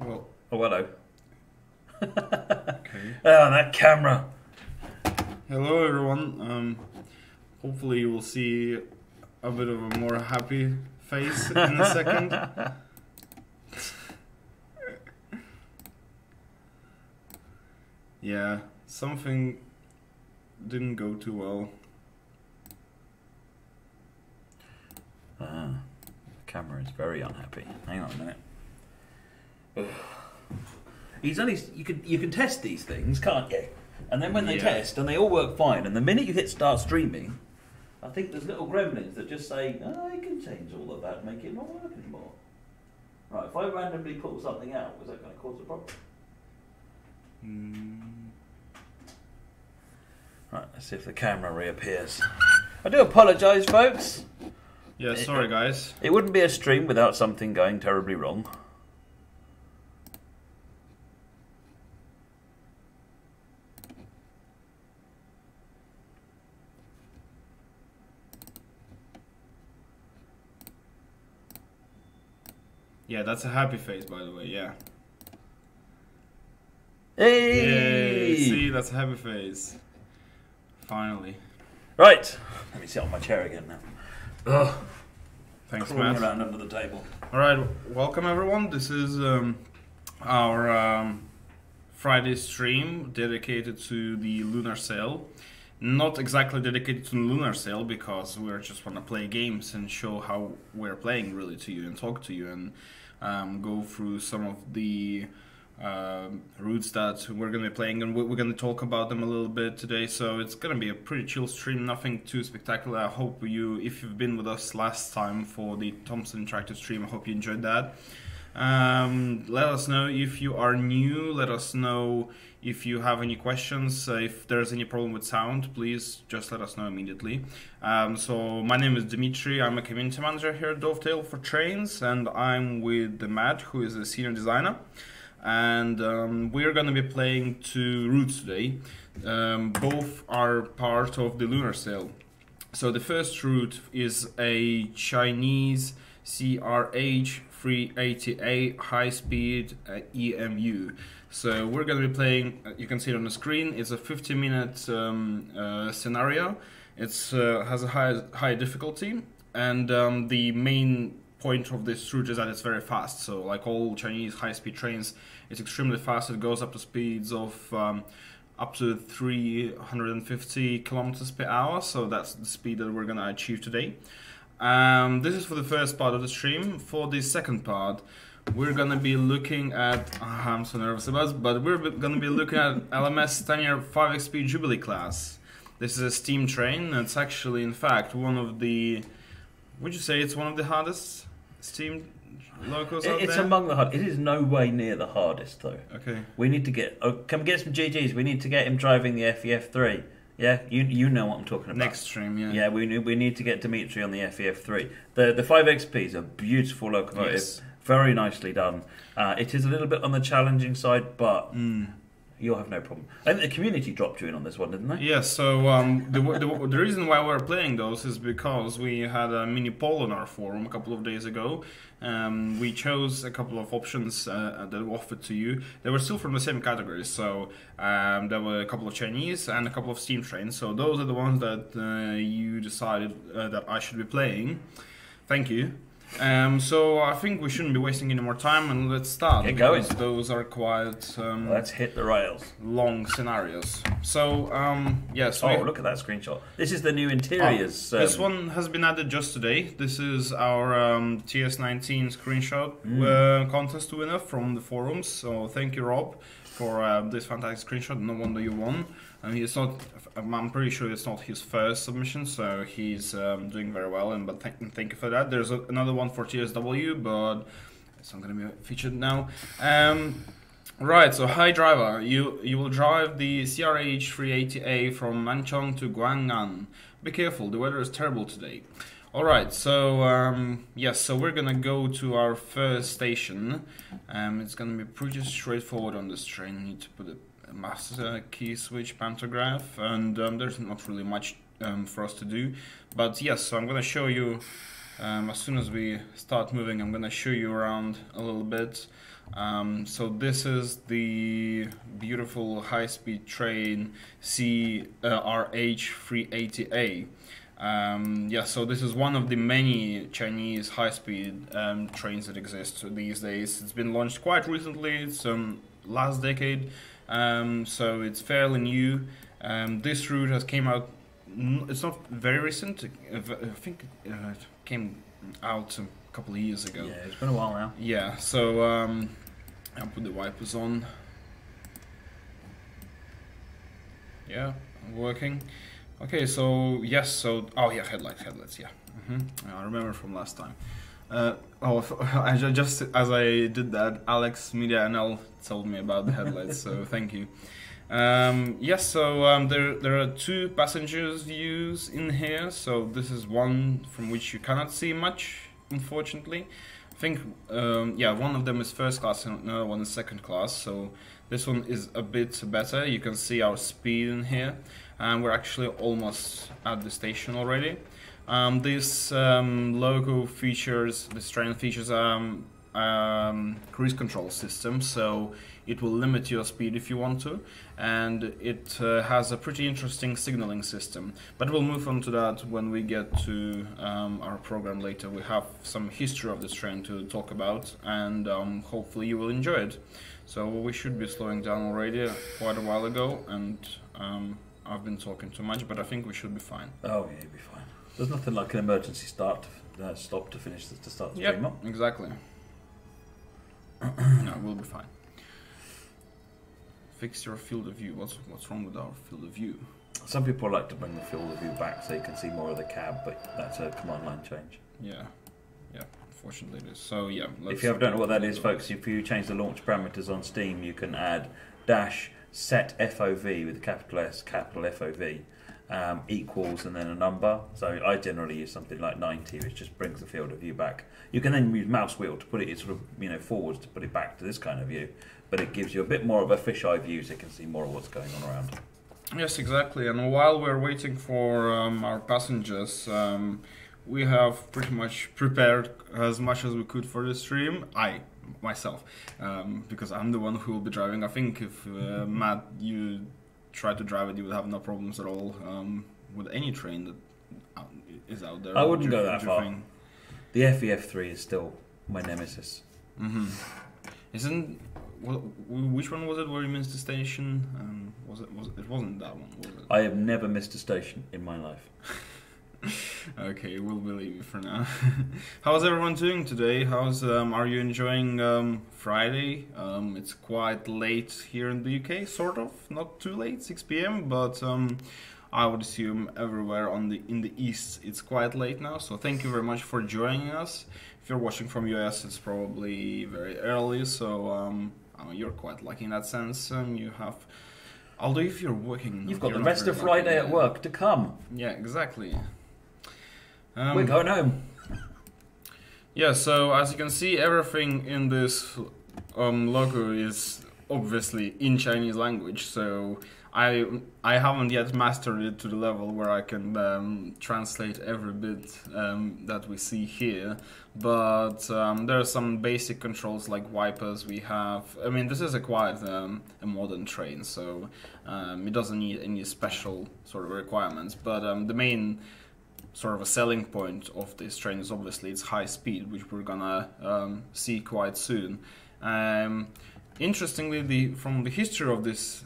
Well, Oh, hello. okay. Oh, that camera. Hello, everyone. Hopefully, you will see a bit of a more happy face in a second. Yeah, something didn't go too well. The camera is very unhappy. Hang on a minute. Ugh. He's only you can test these things, can't you? And then when they test and they all work fine, and the minute you hit start streaming, I think there's little gremlins that just say, "Oh, I can change all of that, and make it not work anymore." Right? If I randomly pull something out, is that going to cause a problem? Right, let's see if the camera reappears. I do apologise, folks. Yeah, sorry, guys. It wouldn't be a stream without something going terribly wrong. Yeah, that's a happy face, by the way, yeah. Hey! Yay, see, that's a happy face. Finally. Right, let me sit on my chair again now. Ugh. Thanks, Crawling Matt. around under the table. Alright, welcome everyone. This is our Friday stream dedicated to the Lunar sale. Not exactly dedicated to the Lunar sale because we just want to play games and show how we're playing really to you and talk to you and go through some of the routes that we're going to be playing, and we're going to talk about them a little bit today. So it's going to be a pretty chill stream, nothing too spectacular. I hope you, if you've been with us last time for the Thompson Interactive stream, I hope you enjoyed that. Let us know if you are new. Let us know if you have any questions. If there's any problem with sound, please just let us know immediately. So my name is Dimitri. I'm a community manager here at Dovetail for Trains, and I'm with Matt, who is a senior designer. And we're going to be playing two routes today. Both are part of the Lunar sale. So the first route is a Chinese CRH 380A high-speed EMU. So we're going to be playing, you can see it on the screen, it's a 50-minute scenario. It has a high difficulty, and the main point of this route is that it's very fast. So like all Chinese high-speed trains, it's extremely fast. It goes up to speeds of up to 350 kilometers per hour. So that's the speed that we're going to achieve today. This is for the first part of the stream. For the second part, we're going to be looking at, I'm so nervous about it, but we're going to be looking at LMS 10-year 5XP Jubilee class. This is a steam train. It's actually, in fact, one of the, would you say it's one of the hardest steam locos out there? It's among the hardest. It is no way near the hardest, though. Okay. We need to get, can we get some GGs? We need to get him driving the FEF3. Yeah, you know what I'm talking about. Next stream, yeah. Yeah, we need to get Dimitri on the FEF3. The 5XP is a beautiful locomotive, Yes. very nicely done. It is a little bit on the challenging side, but you'll have no problem. I think the community dropped you in on this one, didn't they? Yeah, so the reason why we're playing those is because we had a mini poll on our forum a couple of days ago. We chose a couple of options that were offered to you. They were still from the same categories, so there were a couple of Chinese and a couple of steam trains. So those are the ones that you decided that I should be playing. Thank you. So I think we shouldn't be wasting any more time, and let's start. Get going. Because those are quite Let's hit the rails. long scenarios. So yes. Oh, look at that screenshot. This is the new interiors. This one has been added just today. This is our TS19 screenshot contest winner from the forums. So thank you, Rob, for this fantastic screenshot. No wonder you won. And it's not. I'm pretty sure it's not his first submission, so he's doing very well. And but thank you for that. There's another one for TSW, but it's not going to be featured now. Right. So hi driver, you will drive the CRH 380A from Nanchong to Guang'an. Be careful, the weather is terrible today. Alright, so yes, so we're gonna go to our first station. It's gonna be pretty straightforward on this train. You need to put a master key switch pantograph, and there's not really much for us to do. But yes, so I'm gonna show you, as soon as we start moving, I'm gonna show you around a little bit. So this is the beautiful high-speed train CRH380A. Yeah, so this is one of the many Chinese high-speed trains that exist these days. It's been launched quite recently. It's last decade, so it's fairly new. This route has came out. It's not very recent. I think it came out a couple of years ago. Yeah, it's been a while now. Yeah, so I'll put the wipers on. Yeah, working. Okay, so yes, so oh yeah, headlights. Yeah, I remember from last time. I just as I did that, Alex Media NL told me about the headlights, so thank you. Yes, so there are two passengers views in here. So this is one from which you cannot see much, unfortunately. I think yeah, one of them is first class and another one is second class. So this one is a bit better. You can see our speed in here, and we're actually almost at the station already. This logo features, this train features cruise control system, so it will limit your speed if you want to, and it has a pretty interesting signaling system. But we'll move on to that when we get to our program later. We have some history of this train to talk about, and hopefully you will enjoy it. So we should be slowing down already quite a while ago, and I've been talking too much, but I think we should be fine. Oh yeah, you'll be fine. There's nothing like an emergency stop to finish to start the stream up. Exactly. No, we'll be fine. Fix your field of view. What's wrong with our field of view? Some people like to bring the field of view back so you can see more of the cab, but that's a command line change. Yeah, unfortunately it is. So yeah. If you don't know what that is, folks, if you change the launch parameters on Steam, you can add dash set FOV with a capital S, capital FOV. Equals and then a number. So I generally use something like 90, which just brings the field of view back. You can then use mouse wheel to put it sort of forwards to put it back to this kind of view, but it gives you a bit more of a fisheye view, so you can see more of what's going on around. Yes, exactly. And while we're waiting for our passengers, we have pretty much prepared as much as we could for the stream. Myself, because I'm the one who will be driving. I think if Matt, you try to drive it, you would have no problems at all with any train that is out there. I wouldn't go that far. The FEF3 is still my nemesis. Isn't which one was it where you missed the station? It wasn't that one, was it? I have never missed a station in my life. Okay, we'll believe you for now. How's everyone doing today? Are you enjoying Friday? It's quite late here in the UK, sort of. Not too late, 6 p.m. But I would assume everywhere in the east it's quite late now. So thank you very much for joining us. If you're watching from US, it's probably very early. So you're quite lucky in that sense. You have. Although if you're working, you've got the rest of Friday at work to come. Yeah, exactly. We're going home. Yeah, so as you can see, everything in this logo is obviously in Chinese language. So I haven't yet mastered it to the level where I can translate every bit that we see here. But there are some basic controls like wipers we have. I mean, this is quite a modern train, so it doesn't need any special sort of requirements. But the main sort of a selling point of this train is obviously its high speed, which we're gonna see quite soon. Interestingly, from the history of these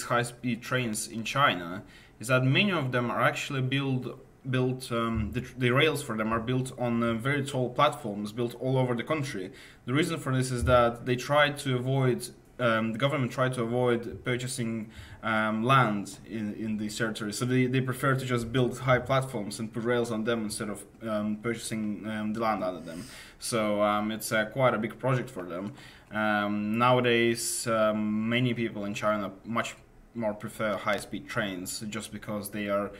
high-speed trains in China, is that many of them are actually built. The rails for them are built on very tall platforms built all over the country. The reason for this is that they tried to avoid. The government tried to avoid purchasing land in these territories, so they prefer to just build high platforms and put rails on them instead of purchasing the land under them. So it's quite a big project for them. Nowadays, many people in China much more prefer high-speed trains just because they are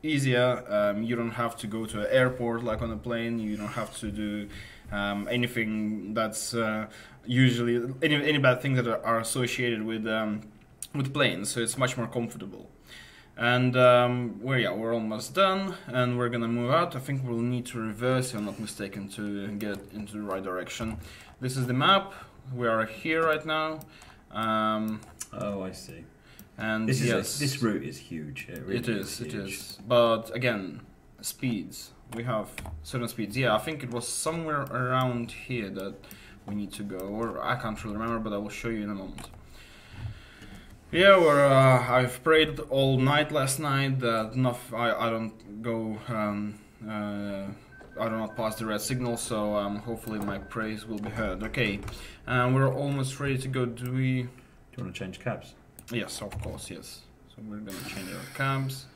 easier. You don't have to go to an airport like on a plane. You don't have to do anything that's usually any bad things that are associated with planes. So it's much more comfortable. And we're almost done, and we're gonna move out. I think we'll need to reverse, if I'm not mistaken, to get into the right direction. This is the map. We are here right now. Oh, I see. And this route is huge. It is. But again, speeds. We have certain speeds. Yeah, I think it was somewhere around here that we need to go, or I can't really remember, but I will show you in a moment. Yeah, I've prayed all night last night that I don't go, I do not pass the red signal, so hopefully my praise will be heard. Okay, we're almost ready to go. Do you want to change cabs? Yes, of course, yes. So we're going to change our cabs.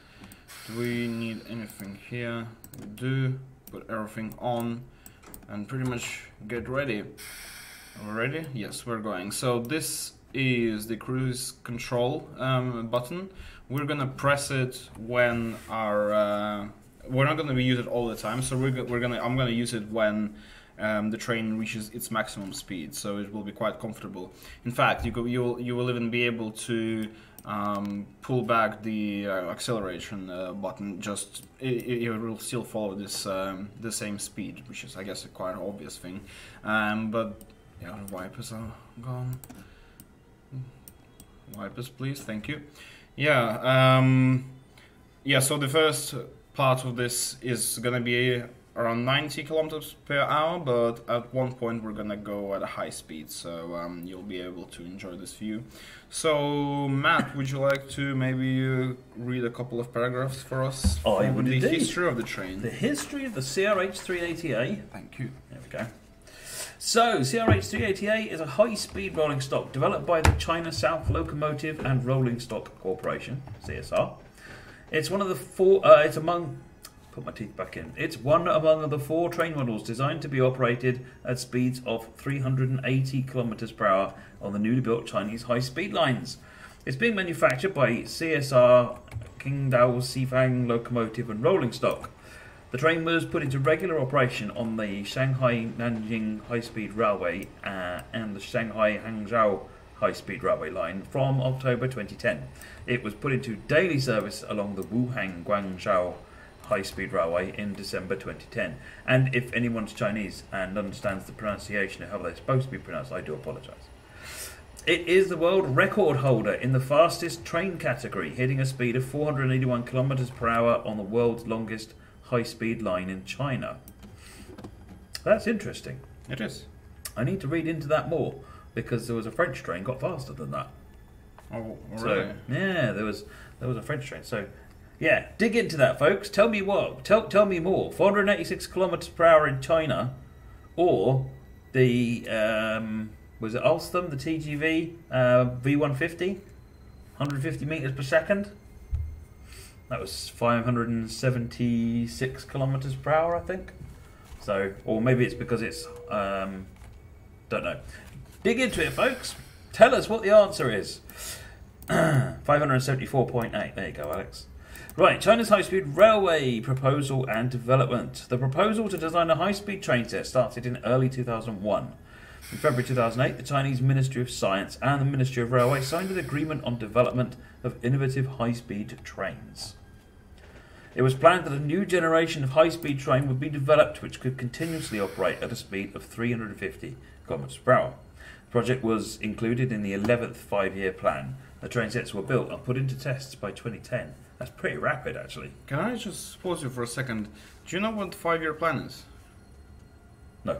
Do we need anything here? We do. Put everything on and pretty much get ready. Are we ready? Yes, we're going. So this is the cruise control button. We're gonna press it when our we're not gonna use it all the time. So I'm gonna use it when the train reaches its maximum speed. So it will be quite comfortable. In fact, you will even be able to pull back the acceleration button. Just it will still follow this the same speed, which is, I guess, a quite obvious thing. But yeah, the wipers are gone. Wipers, please. Thank you. Yeah. Yeah. So the first part of this is gonna be around 90 kilometers per hour, but at one point we're gonna go at a high speed, so you'll be able to enjoy this view. So, Matt, would you like to maybe read a couple of paragraphs for us? I would indeed. The history of the train. The history of the CRH380A. Thank you. There we go. So, CRH380A is a high-speed rolling stock developed by the China South Locomotive and Rolling Stock Corporation, CSR. It's one of the four. Put my teeth back in. It's one among the four train models designed to be operated at speeds of 380 kilometers per hour on the newly built Chinese high-speed lines. It's being manufactured by CSR, Qingdao Xifang Locomotive and Rolling Stock. The train was put into regular operation on the Shanghai-Nanjing High-Speed Railway and the Shanghai-Hangzhou High-Speed Railway line from October 2010. It was put into daily service along the Wuhan-Guangzhou High-Speed Railway in December 2010. And if anyone's Chinese and understands the pronunciation of how they're supposed to be pronounced, I do apologise. It is the world record holder in the fastest train category, hitting a speed of 481 kilometers per hour on the world's longest high-speed line in China. That's interesting. It is. I need to read into that more, because there was a French train got faster than that. Oh, really? So, yeah, there was a French train. So, yeah, dig into that, folks. Tell me what. Tell me more. 486 kilometers per hour in China, or the was it Alstom, the TGV V150, 150 meters per second. That was 576 kilometers per hour, I think. So, or maybe it's because it's don't know. Dig into it, folks. Tell us what the answer is. 574.8. There you go, Alex. Right, China's high-speed railway proposal and development. The proposal to design a high-speed train set started in early 2001. In February 2008, the Chinese Ministry of Science and the Ministry of Railway signed an agreement on development of innovative high-speed trains. It was planned that a new generation of high-speed train would be developed which could continuously operate at a speed of 350 km per hour. The project was included in the 11th five-year plan. The train sets were built and put into tests by 2010. That's pretty rapid, actually. Can I just pause you for a second? Do you know what the 5-year plan is? No.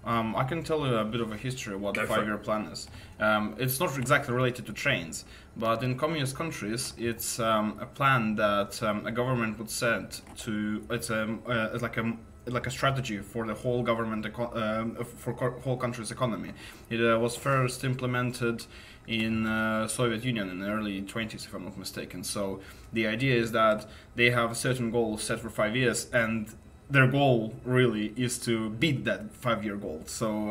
I can tell you a bit of a history of what the 5-year plan is. It's not exactly related to trains, but in communist countries, it's a plan that a government would set to. It's like a strategy for the whole government for whole country's economy. It was first implemented in Soviet Union in the early 20s, if I'm not mistaken. So the idea is that they have certain goals set for 5 years, and their goal really is to beat that 5-year goal. So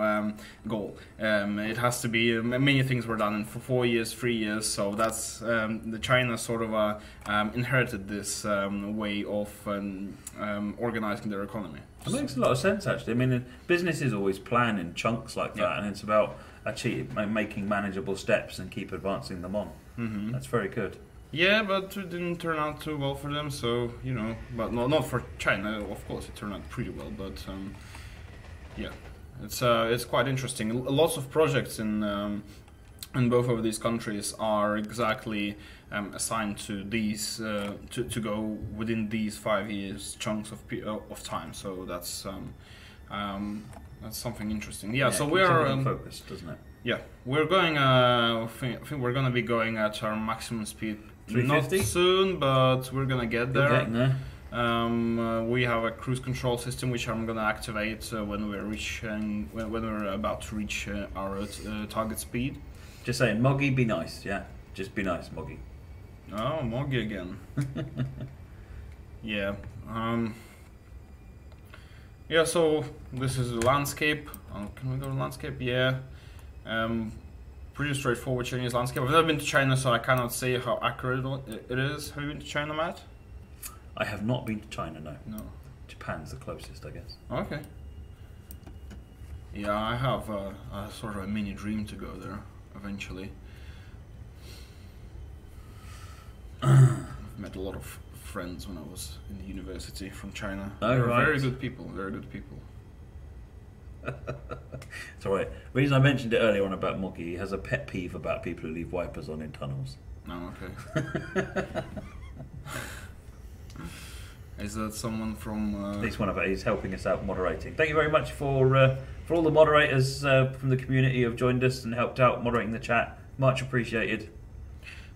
it has to be many things were done in 4 years, 3 years. So that's the China sort of inherited this way of organizing their economy. It makes a lot of sense, actually. I mean, businesses always plan in chunks like that, and it's about making manageable steps and keep advancing them on. Mm-hmm. That's very good. Yeah, but it didn't turn out too well for them. So you know, but no, not for China. Of course, it turned out pretty well. But yeah, it's quite interesting. Lots of projects in both of these countries are exactly assigned to these to go within these 5 years chunks of time. So that's something interesting. Yeah. So we are focused, doesn't it? yeah, we're going. I think we're gonna be going at our maximum speed. 350? Not soon, but we're gonna get We're there. getting there. We have a cruise control system which I'm gonna activate when we're about to reach our target speed. Just saying, Moggy, be nice. Yeah, just be nice, Moggy. Oh, Moggy again. Yeah. Yeah. So this is the landscape. Can we go to landscape? Yeah. Pretty straightforward Chinese landscape. I've never been to China, so I cannot say how accurate it is. Have you been to China, Matt? I have not been to China, no. No. Japan's the closest, I guess. Okay. Yeah, I have a sort of a mini dream to go there eventually. I've met a lot of friends when I was in the university from China. Oh, They're right. very good people. Very good people. It's alright. The reason I mentioned it earlier on about Moggy, he has a pet peeve about people who leave wipers on in tunnels. Oh, okay. Is that someone from? He's he's helping us out moderating. Thank you very much for all the moderators from the community who have joined us and helped out moderating the chat. Much appreciated.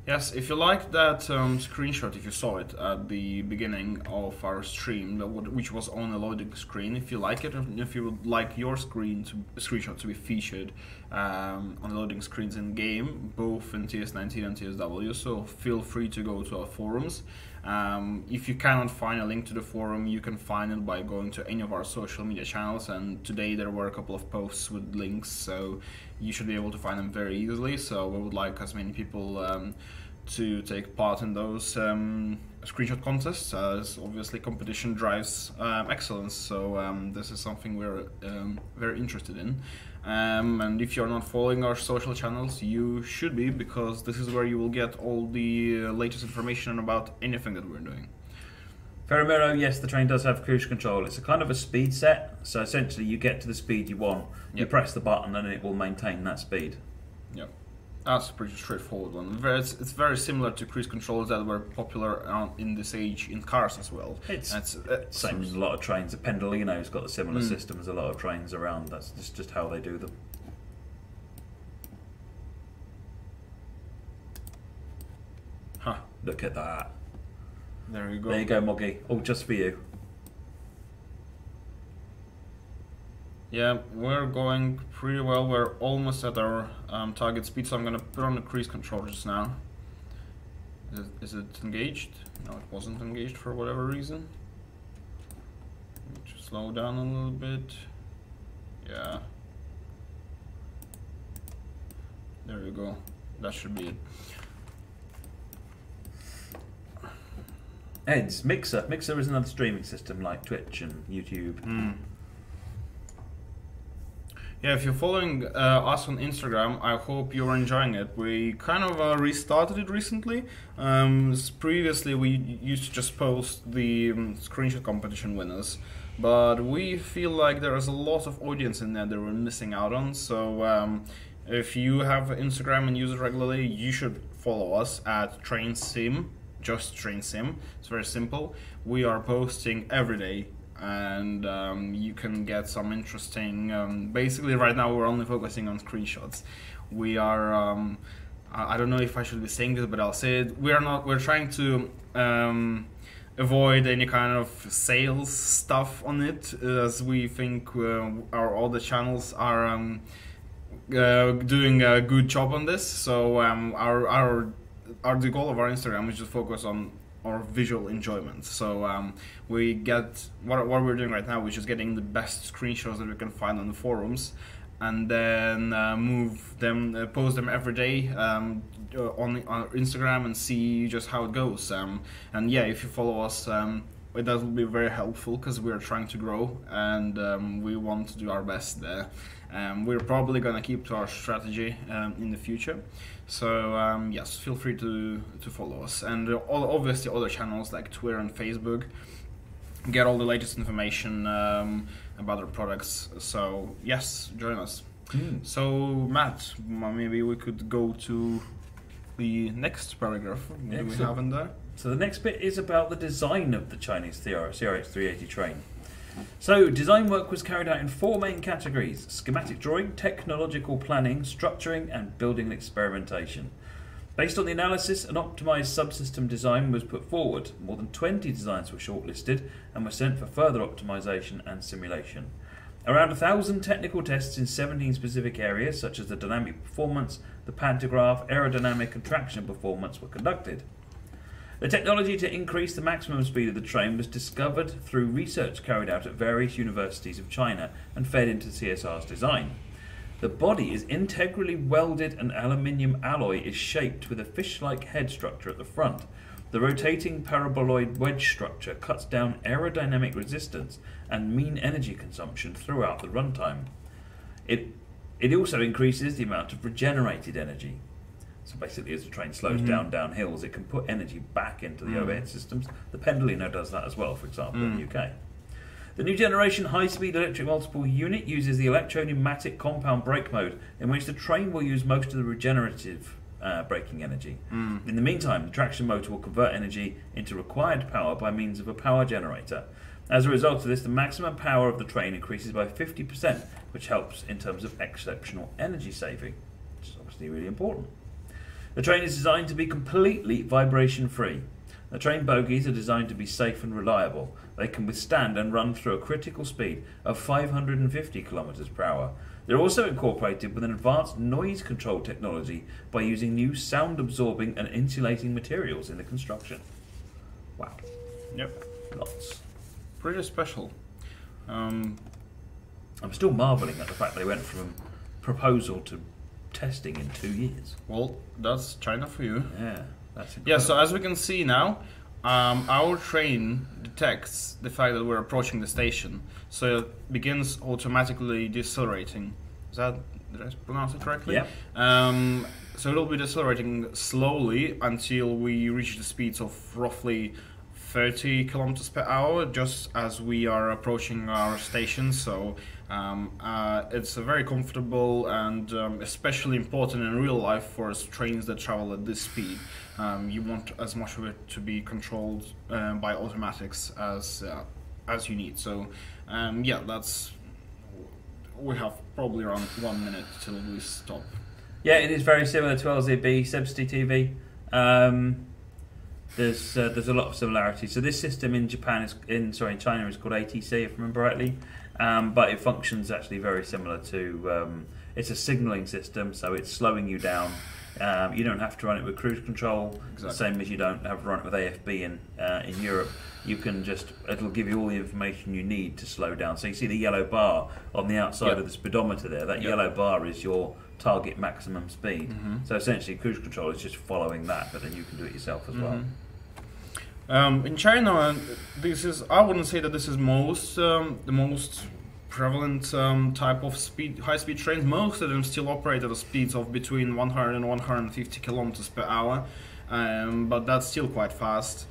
Yes, if you liked that screenshot, if you saw it at the beginning of our stream, which was on a loading screen, if you like it, and if you would like your screenshot to be featured on loading screens in game, both in TS19 and TSW, so feel free to go to our forums. If you cannot find a link to the forum, you can find it by going to any of our social media channels, and today there were a couple of posts with links, so you should be able to find them very easily. So we would like as many people to take part in those screenshot contests, as obviously competition drives excellence, so this is something we're very interested in. And if you're not following our social channels, you should be, because this is where you will get all the latest information about anything that we're doing. Ferramero, yes, the train does have cruise control. It's a kind of a speed set, so essentially you get to the speed you want, you press the button and it will maintain that speed. Yep. That's a pretty straightforward one. It's very similar to cruise controls that were popular in this age in cars as well. It's same as a lot of trains. The Pendolino's got a similar system as a lot of trains around. That's just how they do them. Huh. Look at that. There you go. There you go, Moggy. All just for you. Yeah, we're going pretty well. We're almost at our target speed, so I'm going to put on the cruise control just now. Is it engaged? No, it wasn't engaged for whatever reason. Just slow down a little bit. Yeah. There you go. That should be it. Eds, Mixer. Mixer is another streaming system like Twitch and YouTube. Yeah, if you're following us on Instagram, I hope you're enjoying it. We kind of restarted it recently. Previously, we used to just post the screenshot competition winners, but we feel like there is a lot of audience in there that we're missing out on. So if you have Instagram and use it regularly, you should follow us at TrainSim, just TrainSim. It's very simple. We are posting every day, and you can get some interesting. Basically, right now we're only focusing on screenshots. We are. I don't know if I should be saying this, but I'll say it. We're trying to avoid any kind of sales stuff on it, as we think all the channels are doing a good job on this. So the goal of our Instagram is just focus on our visual enjoyment. So we get what we're doing right now, which is getting the best screenshots that we can find on the forums, and then post them every day on Instagram and see just how it goes. And yeah, if you follow us that will be very helpful because we're trying to grow and we want to do our best there. We're probably gonna keep to our strategy in the future. So yes, feel free to follow us, and obviously other channels like Twitter and Facebook. Get all the latest information about our products. So yes, join us. So Matt, maybe we could go to the next paragraph. What do we have in there? So the next bit is about the design of the Chinese CRH380 train. So design work was carried out in 4 main categories: schematic drawing, technological planning, structuring, and building and experimentation. Based on the analysis, an optimised subsystem design was put forward. More than 20 designs were shortlisted and were sent for further optimisation and simulation. Around 1,000 technical tests in 17 specific areas, such as the dynamic performance, the pantograph, aerodynamic and traction performance, were conducted. The technology to increase the maximum speed of the train was discovered through research carried out at various universities of China and fed into CSR's design. The body is integrally welded and aluminium alloy is shaped with a fish-like head structure at the front. The rotating paraboloid wedge structure cuts down aerodynamic resistance and mean energy consumption throughout the runtime. It also increases the amount of regenerated energy. So basically, as the train slows down hills, it can put energy back into the overhead systems. The Pendolino does that as well, for example, in the UK. The new generation high-speed electric multiple unit uses the electro-pneumatic compound brake mode, in which the train will use most of the regenerative braking energy. In the meantime, the traction motor will convert energy into required power by means of a power generator. As a result of this, the maximum power of the train increases by 50%, which helps in terms of exceptional energy saving, which is obviously really important. The train is designed to be completely vibration-free. The train bogies are designed to be safe and reliable. They can withstand and run through a critical speed of 550 km per hour. They're also incorporated with an advanced noise control technology by using new sound-absorbing and insulating materials in the construction. Wow. Yep. Lots. Pretty special. I'm still marvelling at the fact they went from proposal to testing in 2 years. Well, that's China for you. Yeah, that's incredible. Yeah, so as we can see now, our train detects the fact that we're approaching the station, so it begins automatically decelerating. Did I pronounce it correctly? Yeah. So it'll be decelerating slowly until we reach the speeds of roughly 30 kilometers per hour, just as we are approaching our station. So it's very comfortable and especially important in real life for trains that travel at this speed. You want as much of it to be controlled by automatics as you need. So yeah, we have probably around 1 minute till we stop. Yeah, it is very similar to LZB, Subsity TV. There's a lot of similarities. So this system in China is called ATC, if I remember rightly, but it functions actually very similar to. It's a signalling system, so it's slowing you down. You don't have to run it with cruise control, the same as you don't have to run it with AFB in Europe. You can it'll give you all the information you need to slow down. So you see the yellow bar on the outside of the speedometer there. That yellow bar is your target maximum speed. So essentially cruise control is just following that, but then you can do it yourself as well. In China, I wouldn't say that this is the most prevalent type of high-speed trains. Most of them still operate at a speeds of between 100 and 150 kilometers per hour, but that's still quite fast.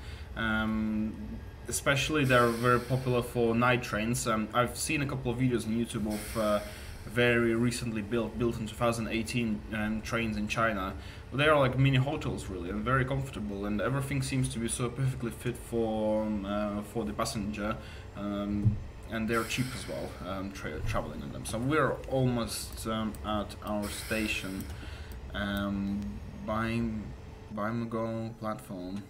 Especially they're very popular for night trains. I've seen a couple of videos on YouTube of very recently built in 2018 trains in China. They are like mini hotels really, and very comfortable, and everything seems to be so perfectly fit for the passenger, and they're cheap as well, traveling in them. So we're almost at our station, Baimago platform.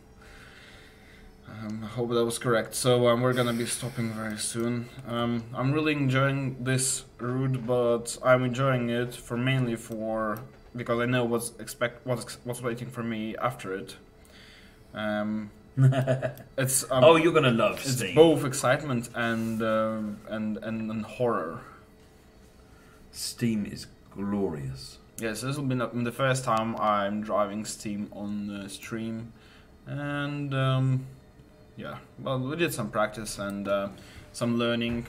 I hope that was correct. So we're gonna be stopping very soon. I'm really enjoying this route, but I'm enjoying it because I know what's waiting for me after it. It's you're gonna love Steam. It's both excitement and horror. Steam is glorious. Yes, this will be the first time I'm driving Steam on the stream, and Yeah, well, we did some practice and some learning.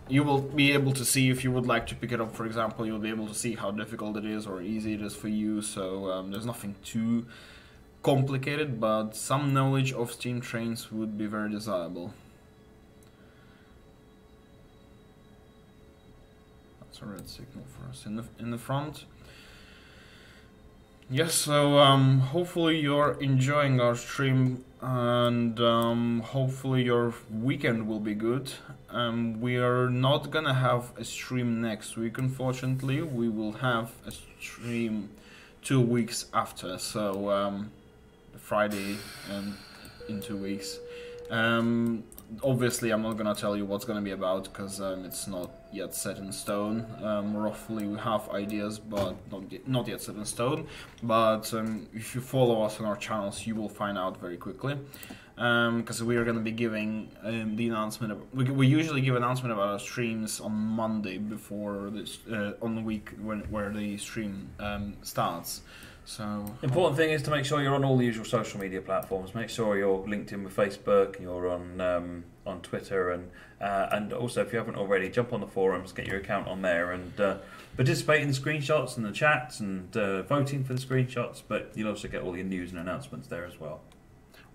You will be able to see if you would like to pick it up, for example, you'll be able to see how difficult it is or easy it is for you, so there's nothing too complicated, but some knowledge of steam trains would be very desirable. That's a red signal for us in the front. Yes, so hopefully you're enjoying our stream, and hopefully your weekend will be good. We are not gonna have a stream next week, unfortunately. We will have a stream 2 weeks after, so Friday in 2 weeks. Obviously, I'm not gonna tell you what's gonna be about because it's not yet set in stone. Roughly, we have ideas, but not yet set in stone. But if you follow us on our channels, you will find out very quickly. Because we are gonna be giving the announcement. We usually give announcement about our streams on Monday before this on the week where the stream starts. So important thing is to make sure you're on all the usual social media platforms. Make sure you're linked in with Facebook, you're on Twitter, and also if you haven't already, jump on the forums, get your account on there, and participate in the screenshots and the chats and voting for the screenshots. But you'll also get all your news and announcements there as well.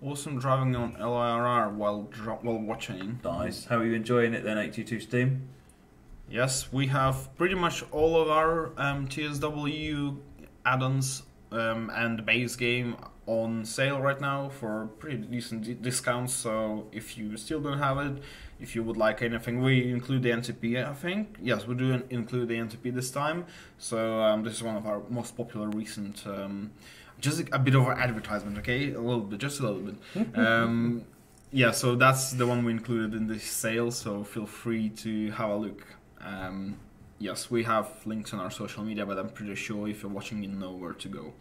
Awesome driving on LIRR while watching. Nice. How are you enjoying it then, 822 Steam? Yes, we have pretty much all of our TSW add-ons and the base game on sale right now for pretty decent discounts. So if you still don't have it, if you would like anything, we include the NTP, I think. Yes, we do include the NTP this time. So this is one of our most popular recent, just a bit of an advertisement, okay? A little bit, just a little bit. Yeah, so that's the one we included in this sale, so feel free to have a look. Yes, we have links on our social media, but I'm pretty sure if you're watching, you know where to go.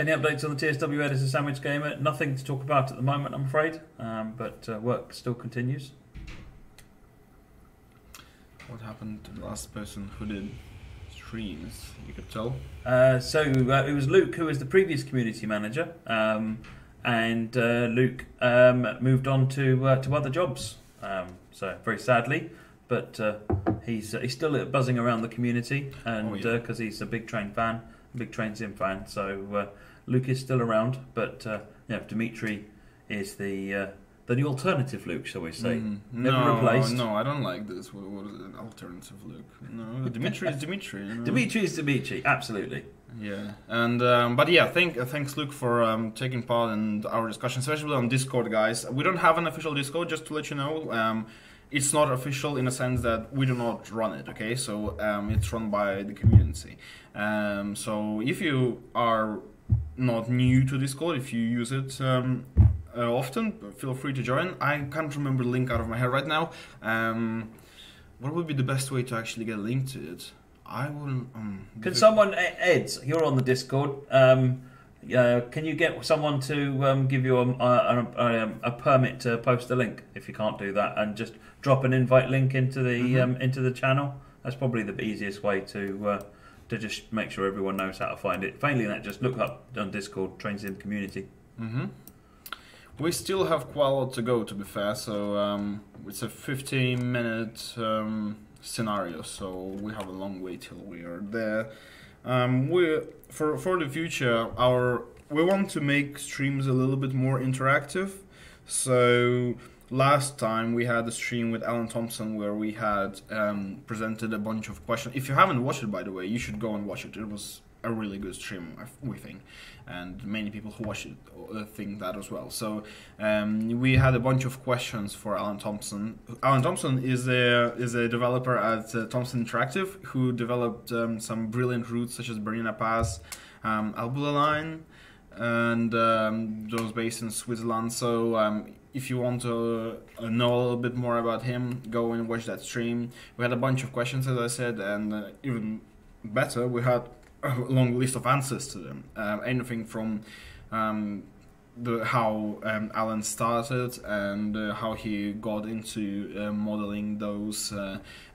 Any updates on the TSW Editor Sandwich Gamer? Nothing to talk about at the moment, I'm afraid, but work still continues. What happened to the last person who did streams, you could tell? So it was Luke, who was the previous community manager, and Luke moved on to other jobs, so very sadly. But he's still buzzing around the community, and because he's a big train fan, big train sim fan. So Luke is still around, but Dimitri is the new alternative Luke, shall we say? Never replaced. No, I don't like this. What is it? Alternative Luke? No, Dimitri is Dimitri. You know? Dimitri is Dimitri, absolutely. Yeah, and but yeah, thanks Luke for taking part in our discussion, especially on Discord, guys. We don't have an official Discord, just to let you know. It's not official in a sense that we do not run it, okay? So it's run by the community. So if you are not new to Discord, if you use it often, feel free to join. I can't remember the link out of my head right now. What would be the best way to actually get a link to it? I wouldn't... Can someone, Ed, you're on the Discord, can you get someone to give you a permit to post a link if you can't do that, and just drop an invite link into the channel? That's probably the easiest way to just make sure everyone knows how to find it. Failing that, just look up on Discord Train Sim Community. We still have quite a lot to go, to be fair. So it's a 15-minute scenario, so we have a long way till we are there. For the future, we want to make streams a little bit more interactive. So last time we had a stream with Alan Thompson where we had presented a bunch of questions. If you haven't watched it, by the way, you should go and watch it. It was a really good stream, we think, and many people who watch it think that as well. So we had a bunch of questions for Alan Thompson. Alan Thompson is a developer at Thompson Interactive who developed some brilliant routes such as Bernina Pass, Albula Line, and those based in Switzerland. So if you want to know a little bit more about him, go and watch that stream. We had a bunch of questions, as I said, and even better, we had a long list of answers to them. Anything from how Alan started and how he got into modeling those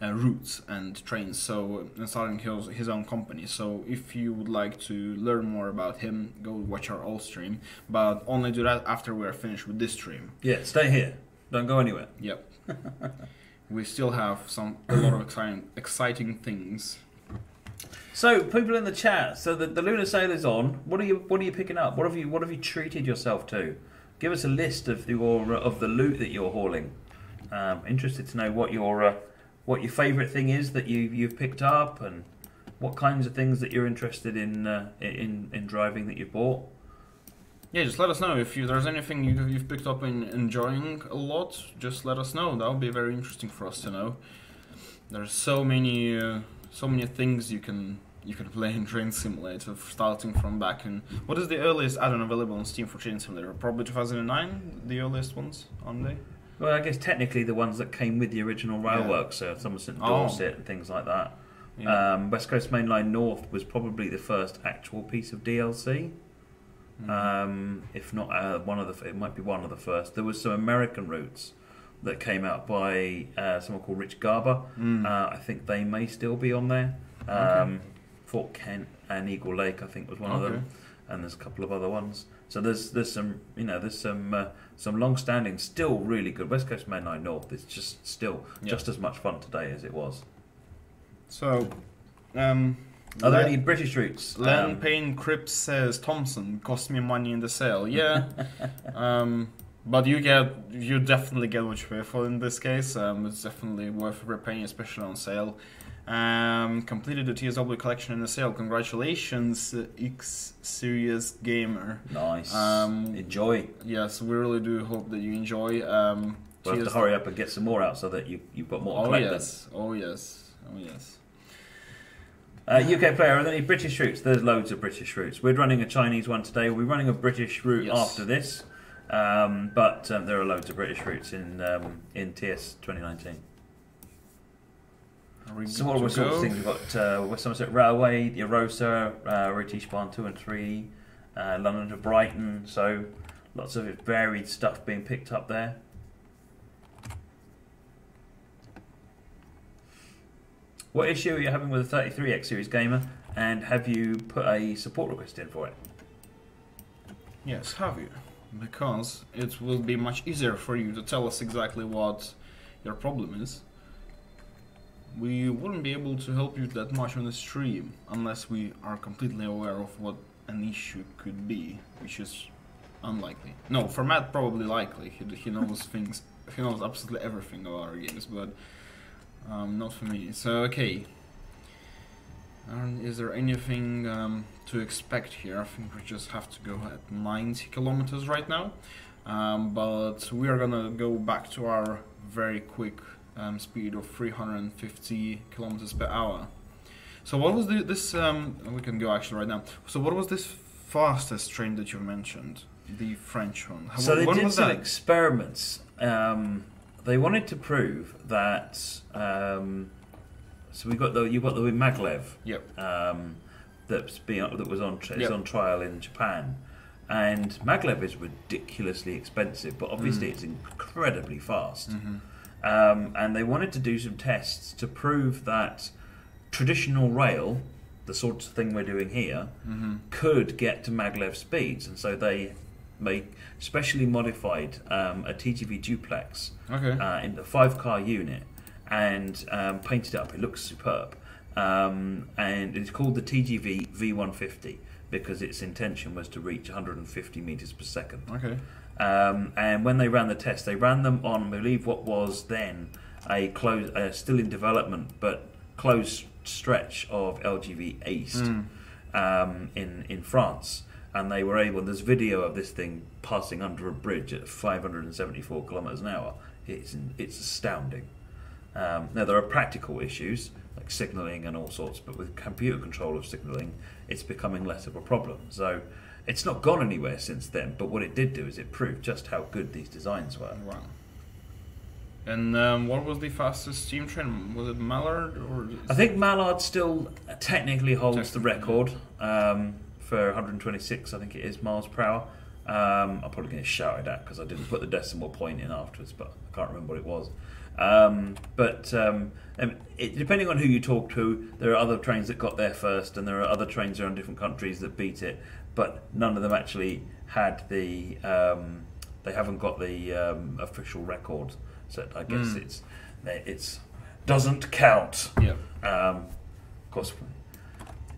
routes and trains. So starting his own company. So if you would like to learn more about him, go watch our old stream. But only do that after we are finished with this stream. Yeah, stay here. Don't go anywhere. Yep. We still have a lot of exciting things. So, people in the chat. So the Lunar sale is on. What are you picking up? What have you treated yourself to? Give us a list of the loot that you're hauling. Interested to know what your favourite thing is that you've picked up, and what kinds of things that you're interested in driving that you've bought. Yeah, just let us know if there's anything you've picked up and enjoying a lot. Just let us know. That would be very interesting for us to know. There's so many things you can play in Train Simulator, starting from back in... What is the earliest add-on available on Steam for Train Simulator? Probably 2009, the earliest ones, aren't they? Well, I guess technically the ones that came with the original Railworks, so Somerset and Dorset and things like that. Yeah. West Coast Main Line North was probably the first actual piece of DLC. If not it might be one of the first. There was some American routes that came out by someone called Rich Garber. I think they may still be on there. Fort Kent and Eagle Lake, I think, was one of them, and there's a couple of other ones. So there's some long-standing, still really good. West Coast Main Line North is just still just as much fun today as it was. So, are there any British routes? Len Payne Cripps says Thompson cost me money in the sale. Yeah, but you definitely get what you pay for in this case. It's definitely worth repaying, especially on sale. Completed the TSW collection in the sale. Congratulations, X Serious Gamer. Nice. Enjoy. Yes, we really do hope that you enjoy. We'll have to hurry up and get some more out so that you've got more to collect. Oh yes. UK player, are there any British routes? There's loads of British routes. We're running a Chinese one today. We'll be running a British route after this. But there are loads of British routes in TS 2019. So what sort of things? We've got West Somerset Railway, the Arosa, Ritish 2 and 3, London to Brighton. So lots of varied stuff being picked up there. What issue are you having with the 33X Series Gamer, and have you put a support request in for it? Yes, have you? Because it will be much easier for you to tell us exactly what your problem is. We wouldn't be able to help you that much on the stream unless we are completely aware of what an issue could be, which is unlikely. No, for Matt, probably likely. He knows things. He knows absolutely everything about our games, but not for me. So okay. Is there anything to expect here? I think we just have to go at 90 kilometers right now, but we are gonna go back to our very quick speed of 350 kilometers per hour. So what was this? We can go actually right now. So what was this fastest train that you mentioned? The French one. So they did some experiments. They wanted to prove that. So you've got the maglev. Yep. That was on trial in Japan, and maglev is ridiculously expensive, but obviously it's incredibly fast. And they wanted to do some tests to prove that traditional rail, the sort of thing we're doing here, could get to maglev speeds, and so they specially modified a TGV duplex in the 5-car unit and painted it up. It looks superb, and it's called the TGV V150 because its intention was to reach 150 meters per second. And when they ran the test, they ran them on, I believe, what was then a still in development but closed stretch of LGV East in France. And they were able, there's video of this thing passing under a bridge at 574 kilometers an hour. It's astounding. Now, there are practical issues like signalling and all sorts, but with computer control of signalling, it's becoming less of a problem. So it's not gone anywhere since then, but what it did do is it proved just how good these designs were. Wow. And what was the fastest steam train? Was it Mallard? I think Mallard still technically holds the record for 126, I think it is, miles per hour. I'm probably going to shout it at because I didn't put the decimal point in afterwards, but I can't remember what it was. Depending on who you talk to, there are other trains that got there first, and there are other trains around different countries that beat it, but none of them actually had the. They haven't got the official record, so I guess it's doesn't count. Yeah. Of course.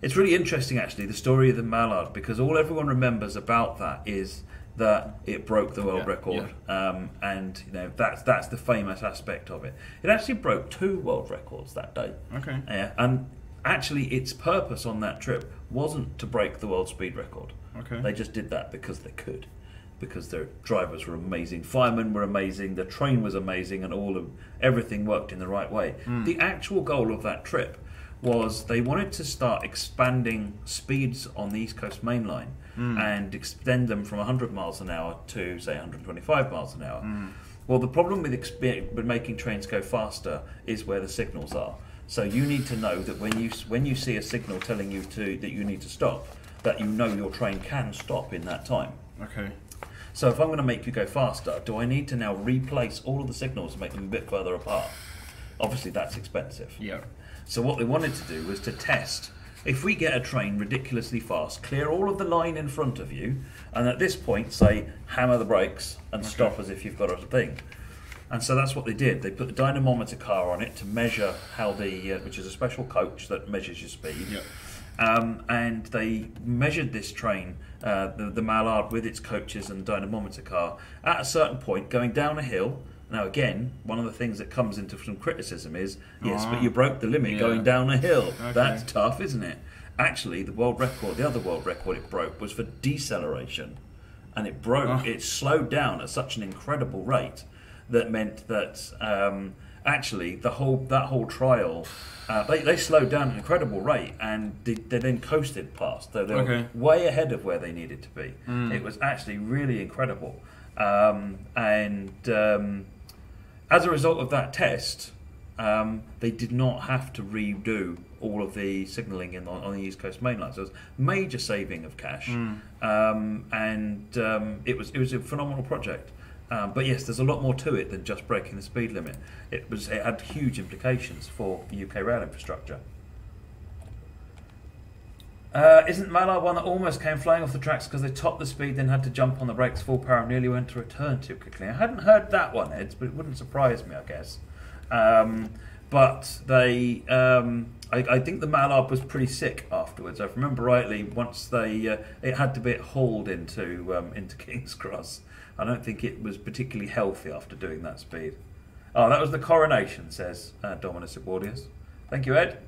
It's really interesting, actually, the story of the Mallard, because all everyone remembers about that is that it broke the world record, and that's the famous aspect of it. It actually broke 2 world records that day. Okay. And actually, its purpose on that trip wasn't to break the world speed record. Okay. They just did that because they could, because their drivers were amazing, firemen were amazing, the train was amazing, and everything worked in the right way. The actual goal of that trip was they wanted to start expanding speeds on the East Coast Main Line and extend them from 100 miles an hour to, say, 125 miles an hour. Well, the problem with making trains go faster is where the signals are. So you need to know that when you see a signal telling you that you need to stop, that you know your train can stop in that time. Okay. So if I'm going to make you go faster, do I need to now replace all of the signals and make them a bit further apart? Obviously, that's expensive. Yeah. So what they wanted to do was to test, if we get a train ridiculously fast, clear all of the line in front of you, and at this point, say, hammer the brakes and stop as if you've got a thing. And so that's what they did. They put the dynamometer car on it to measure how which is a special coach that measures your speed. Yeah. And they measured this train, the Mallard, with its coaches and dynamometer car, at a certain point, going down a hill. Now, again, one of the things that comes into some criticism is, yes, but you broke the limit going down a hill. Okay. That's tough, isn't it? Actually, the other world record it broke was for deceleration. And it slowed down at such an incredible rate that meant that actually that whole trial, they slowed down at an incredible rate, and they then coasted past. They were way ahead of where they needed to be. It was actually really incredible. As a result of that test, they did not have to redo all of the signalling on the East Coast Main Line. So it was a major saving of cash, it was a phenomenal project. But yes, there's a lot more to it than just breaking the speed limit. It had huge implications for the UK rail infrastructure. Isn't Mallard one that almost came flying off the tracks because they topped the speed, then had to jump on the brakes full power and nearly went to return too quickly? I hadn't heard that one, Ed, but it wouldn't surprise me, I guess. But they, I think the Mallard was pretty sick afterwards. If I remember rightly, once it had to be hauled into King's Cross. I don't think it was particularly healthy after doing that speed. Oh, that was the coronation, says Dominus Ebordius. Thank you, Ed.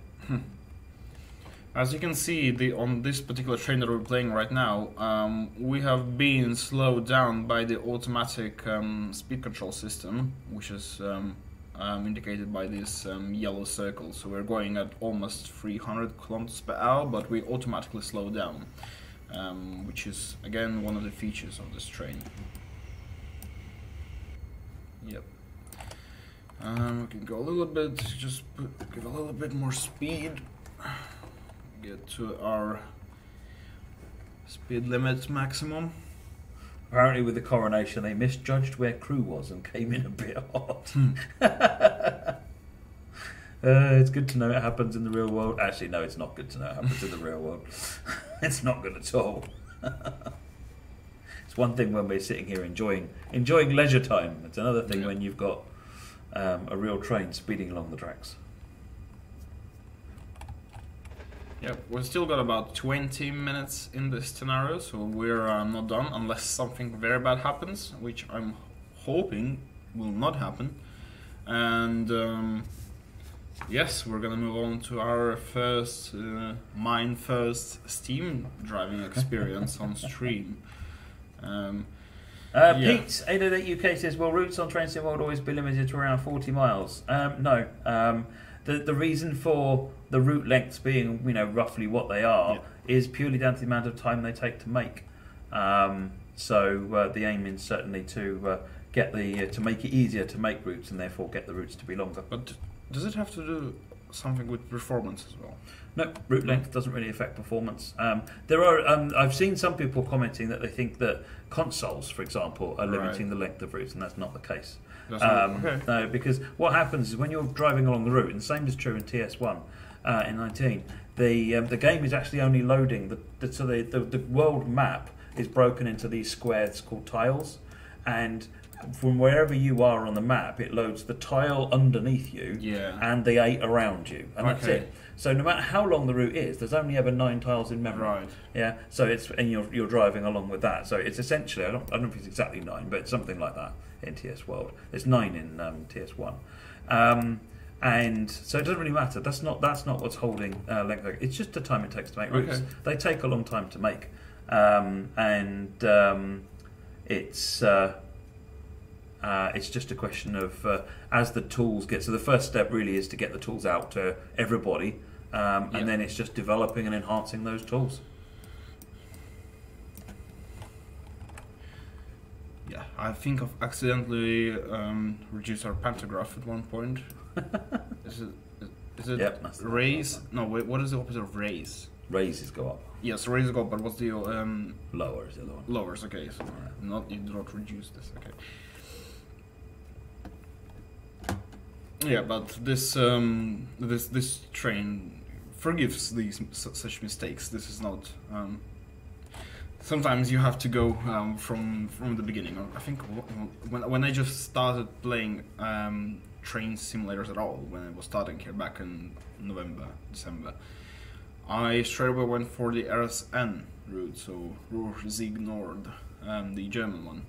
As you can see, on this particular train that we're playing right now, we have been slowed down by the automatic speed control system, which is indicated by this yellow circle. So we're going at almost 300 kilometers per hour, but we automatically slow down, which is, again, one of the features of this train. Yep. We can go a little bit, give a little bit more speed. Get to our speed limit maximum. Apparently with the coronation they misjudged where crew was and came in a bit hot. It's good to know it happens in the real world. Actually, no, it's not good to know it happens in the real world. It's not good at all. It's one thing when we're sitting here enjoying leisure time. It's another thing when you've got a real train speeding along the tracks. Yep, we've still got about 20 minutes in this scenario, so we're not done unless something very bad happens, which I'm hoping will not happen. And yes, we're gonna move on to our first, mine first Steam driving experience on stream. Pete 888 UK says, "Will routes on train sim world always be limited to around 40 miles?" No. The reason for the route lengths being, roughly what they are is purely down to the amount of time they take to make. So the aim is certainly to to make it easier to make routes and therefore get the routes to be longer. But does it have to do something with performance as well? No, route length doesn't really affect performance. There are. I've seen some people commenting that they think that consoles, for example, are limiting the length of routes, and that's not the case. Okay. No, because what happens is when you're driving along the route, and the same is true in TS1 in 19, the game is actually only loading the world map is broken into these squares called tiles, and from wherever you are on the map, it loads the tile underneath you and the 8 around you, and that's it. So no matter how long the route is, there's only ever 9 tiles in memory. Right. Yeah. So you're driving along with that. So it's essentially I don't know if it's exactly 9, but it's something like that in TS World. It's 9 in TS1. And so it doesn't really matter. That's not what's holding length. It's just the time it takes to make routes. Okay. They take a long time to make, it's just a question of as the tools get. So the first step really is to get the tools out to everybody, and then it's just developing and enhancing those tools. Yeah, I think I've accidentally reduced our pantograph at one point. Is it Yep, raise? No, wait, what is the opposite of raise? Raises go up. Yes, raise go up, but what's the Lower is the other one. lowers? Okay, so you do not reduce this. Okay. Yeah, but this this train forgives these such mistakes. This is not. Sometimes you have to go from the beginning. I think when I just started playing train simulators at all, when I was starting here back in November, December, I straight away went for the RSN route, so Ruhr-Sieg Nord, the German one.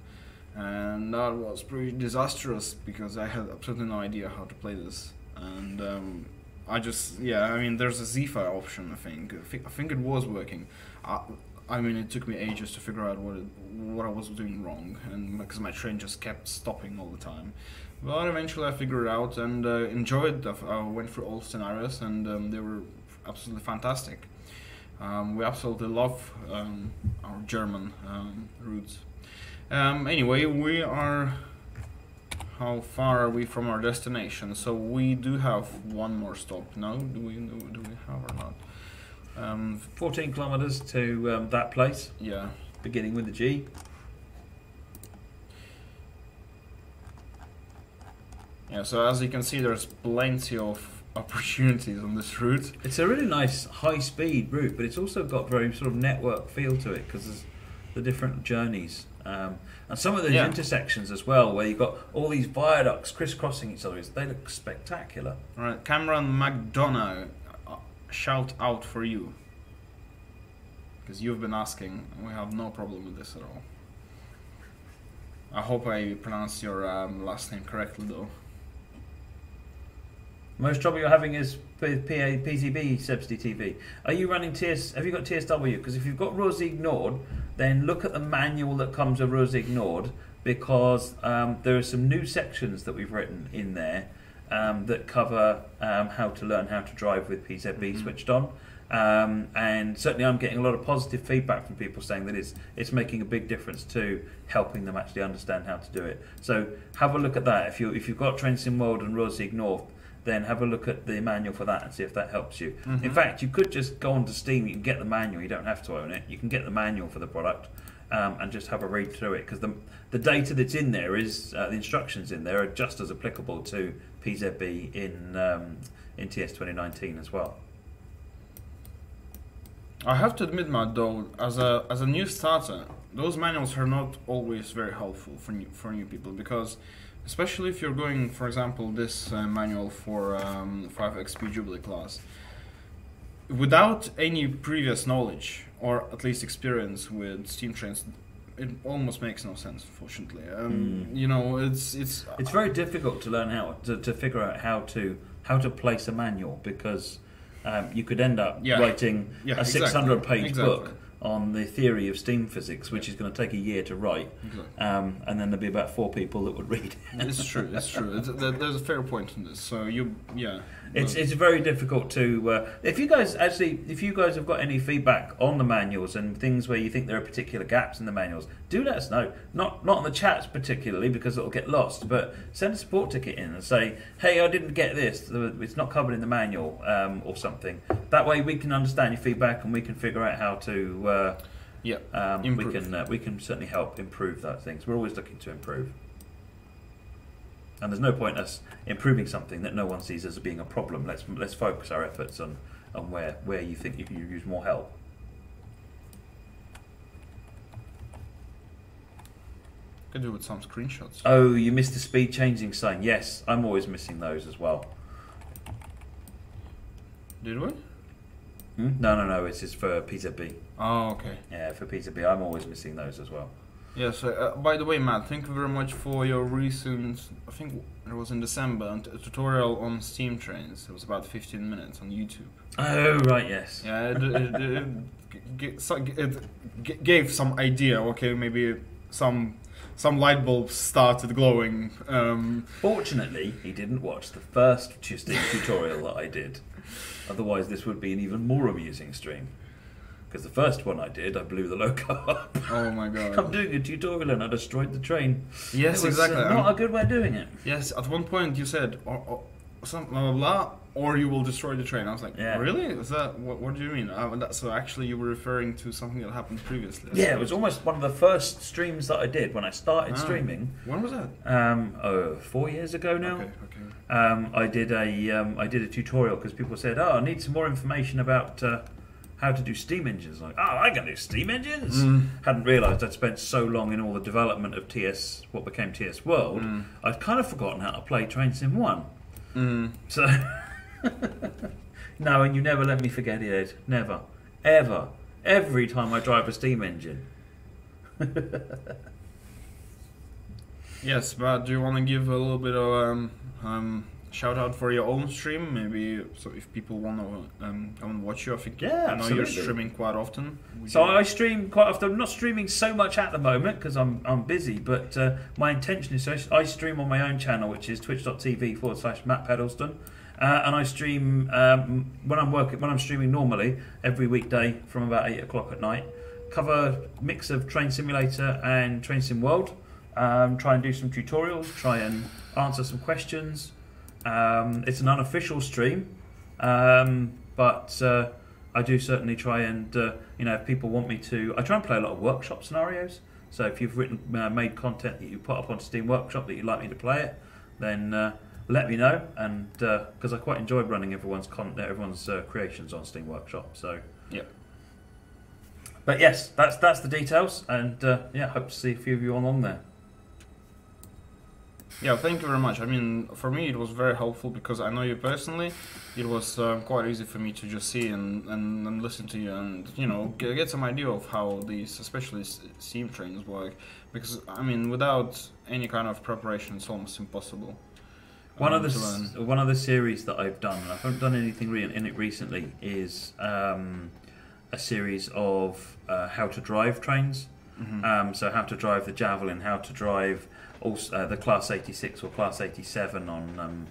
And that was pretty disastrous because I had absolutely no idea how to play this, and I mean, there's a Z-file option. I think it was working. I mean, it took me ages to figure out what I was doing wrong, and because my train just kept stopping all the time. But eventually, I figured it out and enjoyed. I went through all scenarios, and they were absolutely fantastic. We absolutely love our German routes. Anyway, we are. How far are we from our destination? So we do have one more stop. No, do we have or not? 14 kilometres to that place. Yeah. Beginning with the G. Yeah. So as you can see, there's plenty of opportunities on this route. It's a really nice high-speed route, but it's also got very sort of network feel to it because there's the different journeys. And some of those intersections as well, where you've got all these viaducts crisscrossing each other, they look spectacular. All right, Cameron McDonough, shout out for you. Because you've been asking, and we have no problem with this at all. I hope I pronounced your last name correctly, though. Most trouble you're having is PCB Subsidy TV. Are you running TS? Have you got TSW? Because if you've got Ruhr-Sieg Nord, then look at the manual that comes with Ruhr-Sieg Nord, because there are some new sections that we've written in there that cover how to learn how to drive with PZB switched on. And certainly I'm getting a lot of positive feedback from people saying that it's making a big difference to helping them actually understand how to do it. So have a look at that. If you've got Train Sim World and Ruhr-Sieg North, then have a look at the manual for that and see if that helps you. In fact, you could just go onto Steam, you can get the manual, you don't have to own it, you can get the manual for the product and just have a read through it, because the data that's in there is, the instructions in there are just as applicable to PZB in TS2019 as well. I have to admit, Matt, though, as a new starter, those manuals are not always very helpful for new people, because especially if you're going, for example, this manual for 5XP Jubilee class, without any previous knowledge or at least experience with steam trains, it almost makes no sense, unfortunately. You know, it's very difficult to learn how to figure out how to place a manual, because you could end up writing a 600-page book on the theory of steam physics, which is going to take a year to write, and then there'll be about 4 people that would read it. It's true. It's true. There's a fair point in this. So It's very difficult to. If you guys have got any feedback on the manuals and things where you think there are particular gaps in the manuals, do let us know. Not on the chats particularly because it'll get lost, but send a support ticket in and say, hey, I didn't get this. It's not covered in the manual or something. That way we can understand your feedback and we can figure out how to. We can certainly help improve those things. We're always looking to improve. And there's no point us improving something that no one sees as being a problem. Let's focus our efforts on where you think you can use more help. Could do with some screenshots. Oh, you missed the speed changing sign. Yes, I'm always missing those as well. Did we? No. It's just for PZB. Oh, okay. Yeah, for PZB, I'm always missing those as well. Yes. By the way, Matt, thank you very much for your recent. I think it was in December, a tutorial on steam trains. It was about 15 minutes on YouTube. Oh, right. Yes. Yeah, it gave some idea. Okay, maybe some light bulbs started glowing. Fortunately, he didn't watch the first steam tutorial that I did. Otherwise, this would be an even more amusing stream. Because the first one I did, I blew the loco up. Oh my god. I'm doing a tutorial and I destroyed the train. Yes, it was, exactly. Not a good way of doing it. Yes, at one point you said, some blah blah blah, or you will destroy the train. I was like, yeah. Really? Is that what do you mean? So actually, you were referring to something that happened previously. Yeah, it was almost one of the first streams that I did when I started streaming. When was that? 4 years ago now. Okay. I did a tutorial because people said, "Oh, I need some more information about how to do steam engines." Like, oh, I can do steam engines. Hadn't realised I'd spent so long in all the development of what became TS World. I'd kind of forgotten how to play Train Sim 1. So, no, and you never let me forget it, Ed. Never. Ever. Every time I drive a steam engine. Yes, but do you want to give a little bit of shout out for your own stream? Maybe, so if people want to come and watch you, I think I know you're streaming quite often. So I stream quite often. I'm not streaming so much at the moment because I'm busy, but my intention is I stream on my own channel, which is twitch.tv/Matt Pedalston. And I stream when I'm streaming normally every weekday from about 8 o'clock at night. Cover mix of Train Simulator and Train Sim World. Try and do some tutorials. Try and answer some questions. It's an unofficial stream, but I do certainly try and if people want me to, I try and play a lot of workshop scenarios. So if you've made content that you put up on Steam Workshop that you'd like me to play it, then let me know. And because I quite enjoy running everyone's creations on Steam Workshop. So yeah. But yes, that's the details, and hope to see a few of you on there. Yeah, thank you very much. I mean, for me it was very helpful because I know you personally. It was quite easy for me to just see and listen to you and, get some idea of how these, especially steam trains work. Because, I mean, without any kind of preparation, it's almost impossible. One of the series that I've done, and I haven't done anything in it recently, is a series of how to drive trains. So how to drive the Javelin, how to drive also the Class 86 or Class 87 on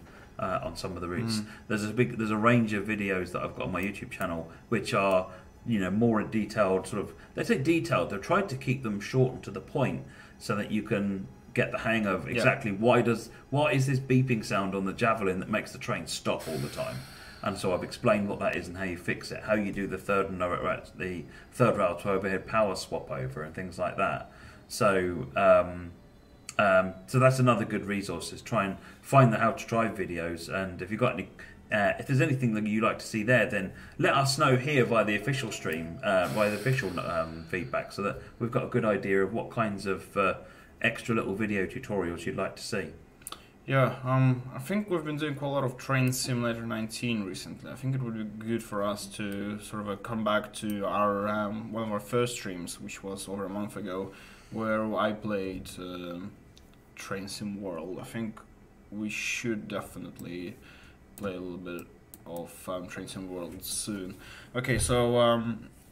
some of the routes. There's a range of videos that I've got on my YouTube channel which are more detailed, sort of, they say detailed. They've tried to keep them short and to the point so that you can get the hang of exactly what is this beeping sound on the Javelin that makes the train stop all the time. And so I've explained what that is and how you fix it, how you do the third rail to overhead power swap over and things like that. So so that's another good resource, is try and find the how to drive videos. And if you've got any, if there's anything that you'd like to see there, then let us know here via the official stream, via the official feedback, so that we've got a good idea of what kinds of extra little video tutorials you'd like to see. Yeah, I think we've been doing quite a lot of Train Simulator 19 recently. I think it would be good for us to sort of come back to our one of our first streams, which was over a month ago, where I played Train Sim World. I think we should definitely play a little bit of Train Sim World soon. Okay, so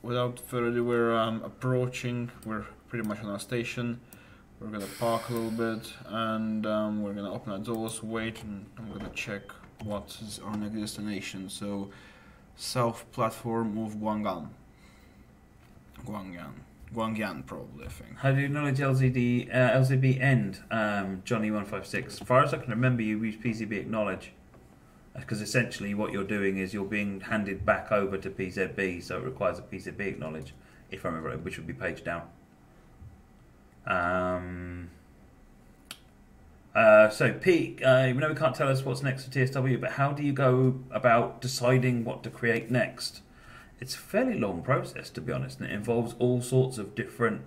without further ado, we're pretty much on our station. We're gonna park a little bit, and we're gonna open our doors, wait, and I'm gonna check what is our next destination? So, south platform of Guangyan, probably, I think. How do you acknowledge LZB end, Johnny156? As far as I can remember, you use PCB acknowledge. Because essentially what you're doing is you're being handed back over to PZB, so it requires a PZB acknowledge, if I remember right, which would be page down. So Pete, we know we can't tell us what's next for TSW, but how do you go about deciding what to create next? It's a fairly long process, to be honest, and it involves all sorts of different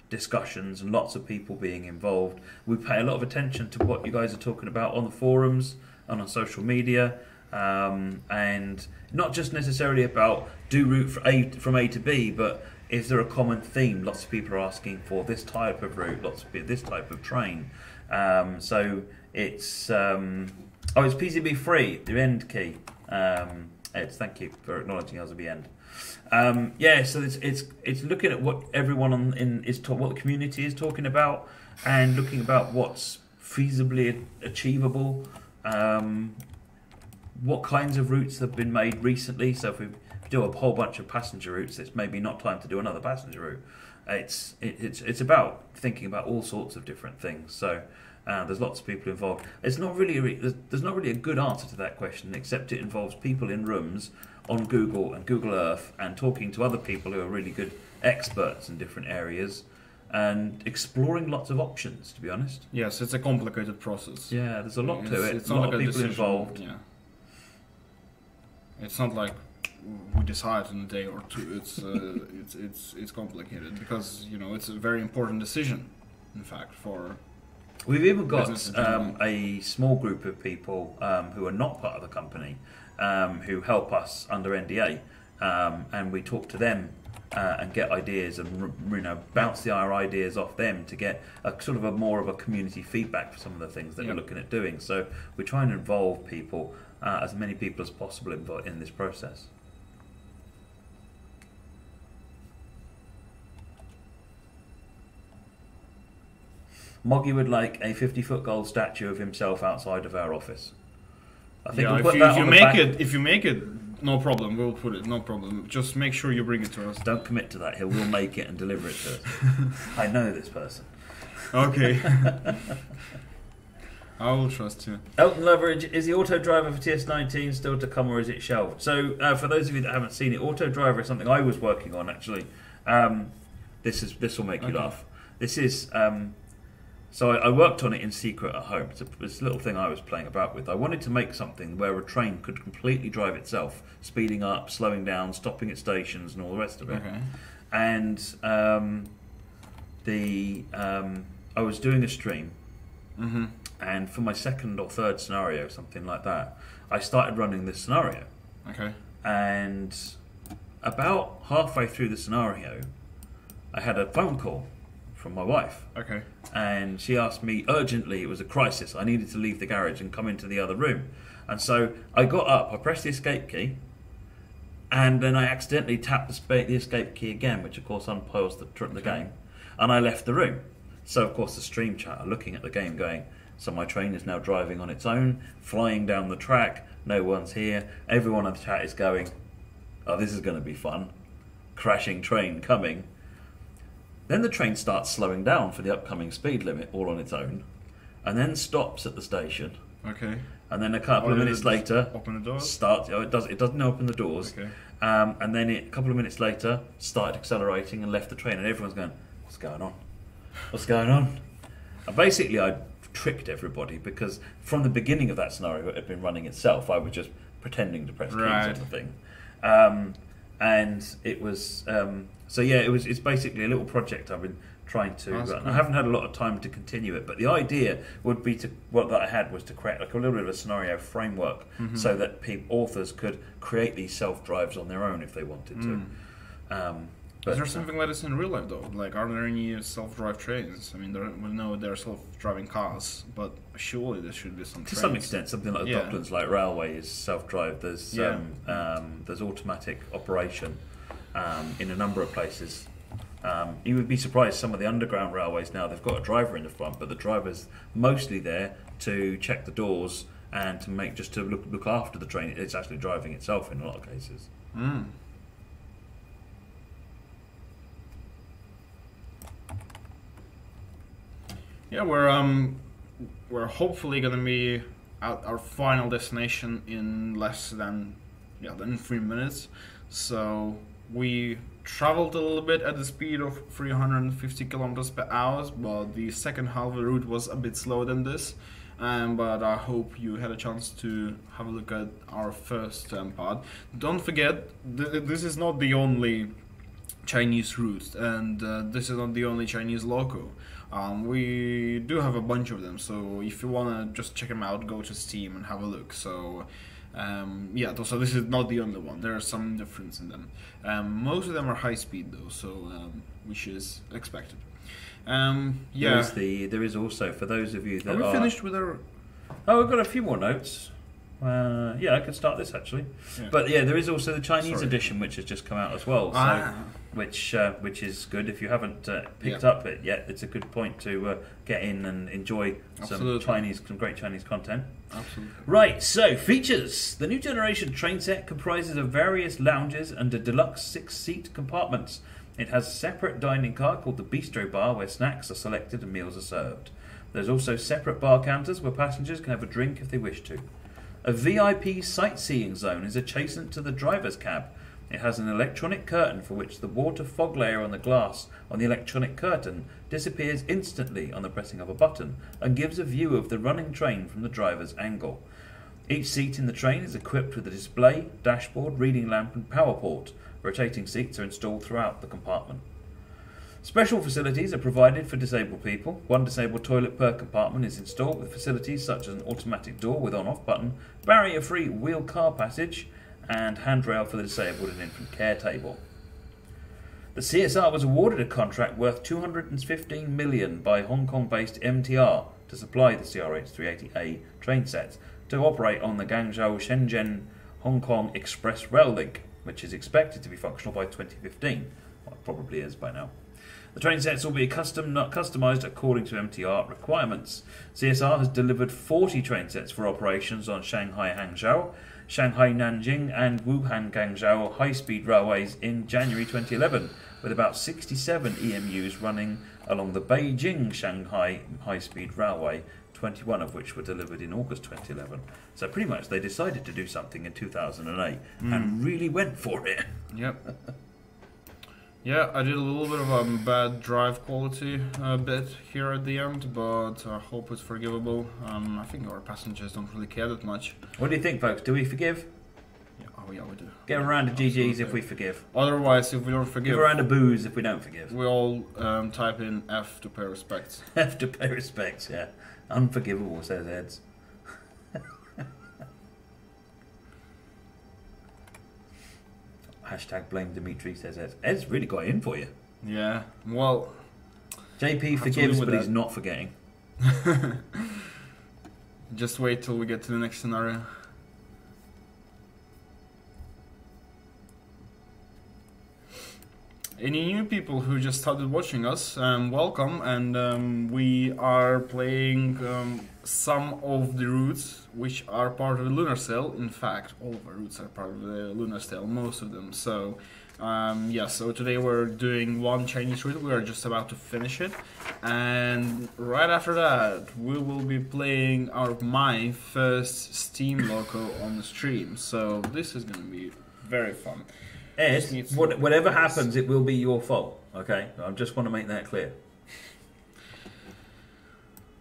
discussions and lots of people being involved. We pay a lot of attention to what you guys are talking about on the forums and on social media, and not just necessarily about do route from A to B, but is there a common theme? Lots of people are asking for this type of route, lots of this type of train. So it's it's PCB free, the end key. Ed, thank you for acknowledging us at the end. So it's looking at what everyone what the community is talking about, and looking about what's feasibly achievable. What kinds of routes have been made recently? So if we do a whole bunch of passenger routes, it's maybe not time to do another passenger route. It's about thinking about all sorts of different things. So there's lots of people involved. There's not really a good answer to that question, except it involves people in rooms on Google and Google Earth and talking to other people who are really good experts in different areas and exploring lots of options, to be honest. Yes, it's a complicated process. Yeah, there's a lot to it. It's a not lot like of a people decision, involved. Yeah. It's not like we decide in a day or two. It's complicated because it's a very important decision. In fact, for we've even got business a small group of people who are not part of the company who help us under NDA, and we talk to them and get ideas and bounce our ideas off them to get a sort of more of a community feedback for some of the things that we're looking at doing. So we try and involve people, as many people as possible, in this process. Moggy would like a 50-foot gold statue of himself outside of our office. I think we'll put that on the back. If you make it, no problem. We'll put it. No problem. Just make sure you bring it to us. Don't commit to that. He will make it and deliver it to us. I know this person. Okay. I will trust you. Elton Leverage, is the auto driver for TS19 still to come, or is it shelved? So, for those of you that haven't seen it, auto driver is something I was working on actually. This will make you laugh. This is. So I worked on it in secret at home. It's a little thing I was playing about with. I wanted to make something where a train could completely drive itself, speeding up, slowing down, stopping at stations, and all the rest of it. Okay. And I was doing a stream, and for my second or third scenario, something like that, I started running this scenario. Okay. And about halfway through the scenario, I had a phone call from my wife. Okay. And she asked me urgently, it was a crisis, I needed to leave the garage and come into the other room. And so I got up, I pressed the escape key, and then I accidentally tapped the escape key again, which of course unpaused the game, and I left the room. So of course the stream chat are looking at the game going, so my train is now driving on its own, flying down the track, no one's here, everyone on the chat is going, oh, this is going to be fun, crashing train coming. Then the train starts slowing down for the upcoming speed limit all on its own, and then stops at the station. Okay. And then a couple of minutes later, open the doors. It doesn't open the doors. Okay. And then a couple of minutes later, started accelerating and left the train, and everyone's going, "What's going on? What's going on?" And basically, I tricked everybody because from the beginning of that scenario, it had been running itself. I was just pretending to press keys on the thing, and it was. It's basically a little project I've been trying to run. Cool. I haven't had a lot of time to continue it, but the idea would be that I had was to create like a little bit of a scenario framework so that authors could create these self-drives on their own if they wanted to. Is there something like this in real life though? Like, are there any self-drive trains? I mean, we know there are self-driving cars, but surely there should be some. To some extent, something like the Docklands Light Railway is self-drive. There's automatic operation. In a number of places. You would be surprised, some of the underground railways now, they've got a driver in the front, but the driver's mostly there to check the doors and to make just to look after the train. It's actually driving itself in a lot of cases. Mm. Yeah, we're hopefully gonna be at our final destination in less than 3 minutes. So we traveled a little bit at the speed of 350 kilometers per hour, but the second half of the route was a bit slower than this. But I hope you had a chance to have a look at our first part. Don't forget, this is not the only Chinese route, and this is not the only Chinese loco. We do have a bunch of them, so if you wanna just check them out, go to Steam and have a look. So so this is not the only one. There are some difference in them. Most of them are high speed though, so which is expected. There is also, for those of you that are we finished with our? Oh, we've got a few more notes. I could start this actually. Yeah. But yeah, there is also the Chinese edition, which has just come out as well. So, which is good. If you haven't picked up it yet, it's a good point to get in and enjoy some great Chinese content. Absolutely. Right, so features. The new generation train set comprises of various lounges and a deluxe 6-seat compartments. It has a separate dining car called the Bistro Bar, where snacks are selected and meals are served. There's also separate bar counters where passengers can have a drink if they wish to. A VIP sightseeing zone is adjacent to the driver's cab. It has an electronic curtain for which the water fog layer on the glass on the electronic curtain disappears instantly on the pressing of a button and gives a view of the running train from the driver's angle. Each seat in the train is equipped with a display, dashboard, reading lamp and power port. Rotating seats are installed throughout the compartment. Special facilities are provided for disabled people. One disabled toilet per compartment is installed with facilities such as an automatic door with on-off button, barrier-free wheel car passage, and handrail for the disabled and infant care table. The CSR was awarded a contract worth $215 million by Hong Kong-based MTR to supply the CRH380A train sets to operate on the Guangzhou-Shenzhen-Hong Kong Express Rail Link, which is expected to be functional by 2015. Well, it probably is by now. The train sets will be customised according to MTR requirements. CSR has delivered 40 train sets for operations on Shanghai-Hangzhou, Shanghai-Nanjing and Wuhan-Guangzhou high-speed railways in January 2011, with about 67 EMUs running along the Beijing-Shanghai high-speed railway, 21 of which were delivered in August 2011. So pretty much they decided to do something in 2008 and really went for it. Yep. Yeah, I did a little bit of a bad drive quality bit here at the end, but I hope it's forgivable. I think our passengers don't really care that much. What do you think, folks? Do we forgive? Yeah, we do. Give a round of GGs if we forgive. Otherwise, if we don't forgive... Give a round of boos if we don't forgive. We all type in F to pay respects. F to pay respects, yeah. Unforgivable, says Eds. Hashtag blame Dimitri, says Eds. Eds really got in for you. Yeah, well... JP forgives, but he's not forgetting. Just wait till we get to the next scenario. Any new people who just started watching us, welcome, and we are playing some of the routes which are part of the Lunar Sail. In fact, all of our routes are part of the Lunar Sail, most of them. So, so today we're doing one Chinese route. We are just about to finish it, and right after that we will be playing my first Steam loco on the stream. So this is going to be very fun. Ed, whatever happens, it will be your fault, okay? I just want to make that clear.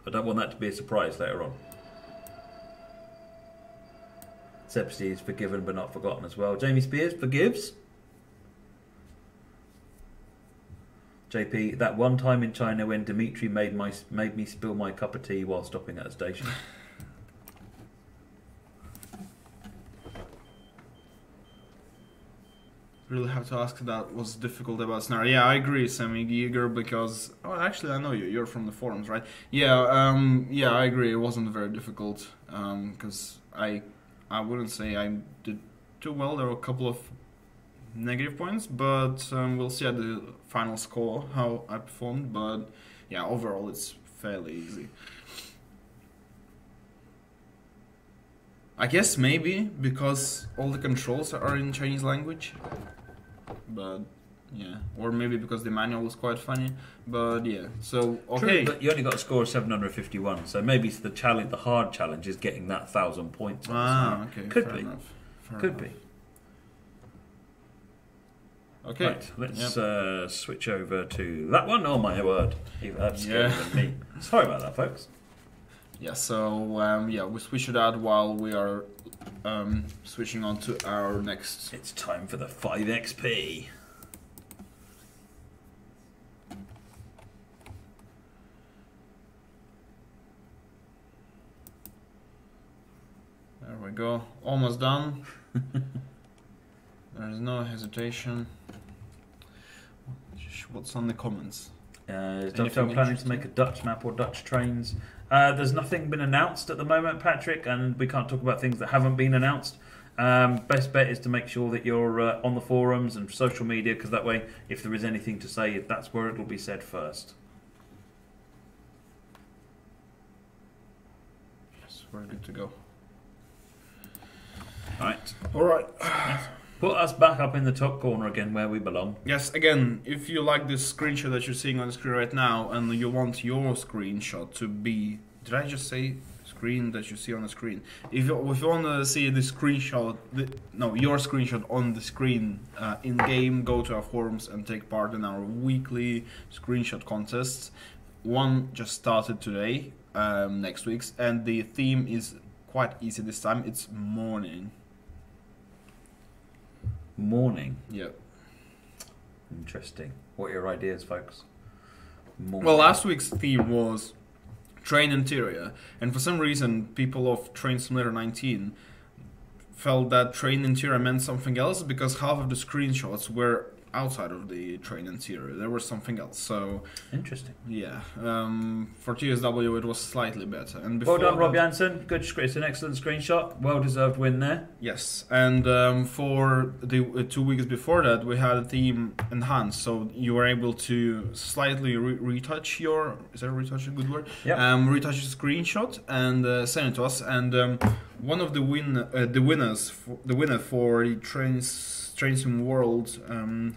I don't want that to be a surprise later on. Sepsi is forgiven but not forgotten as well. Jamie Spears forgives. JP, that one time in China when Dimitri made me spill my cup of tea while stopping at a station. Really have to ask that was difficult about scenario. Yeah, I agree, Sammy Giger, because actually I know you're from the forums, right? Yeah, I agree. It wasn't very difficult because I wouldn't say I did too well. There were a couple of negative points, but we'll see at the final score how I performed. But yeah, overall it's fairly easy. I guess maybe because all the controls are in Chinese language, but yeah, or maybe because the manual is quite funny. But yeah, so okay. True, but you only got a score of 751, so maybe it's the challenge. The hard challenge is getting that 1,000 points. Okay, could fair be. Enough. Could be. Okay, right, let's switch over to that one. Oh my word, that's scarier than me. Sorry about that, folks. Yeah, so yeah, we switch it out while we are switching on to our next. It's time for the 5XP. There we go, almost done. There is no hesitation. What's on the comments? Is Dovetail planning to make a Dutch map or Dutch trains? There's nothing been announced at the moment, Patrick, and we can't talk about things that haven't been announced. Best bet is to make sure that you're on the forums and social media, because that way, if there is anything to say, that's where it'll be said first. Yes, we're good to go. Right. All right. Put us back up in the top corner again where we belong. Yes, again, if you like this screenshot that you're seeing on the screen right now and you want your screenshot to be... Did I just say screen that you see on the screen? If you want to see the screenshot... your screenshot on the screen in-game, go to our forums and take part in our weekly screenshot contests. One just started today, next week's, and the theme is quite easy this time. It's morning. Morning. Yep. Interesting. What are your ideas, folks? Morning. Well, last week's theme was train interior, and for some reason, people of Train Simulator 19 felt that train interior meant something else because half of the screenshots were outside of the train interior. There was something else. So interesting. Yeah. For TSW, it was slightly better. And before well done, Rob Jansen. Good. It's an excellent screenshot. Well-deserved win there. Yes. And for the 2 weeks before that, we had a theme enhanced, so you were able to slightly retouch your. Is that retouch a good word? Yeah. Retouch the screenshot and send it to us. And one of the winner for the Train Sim World,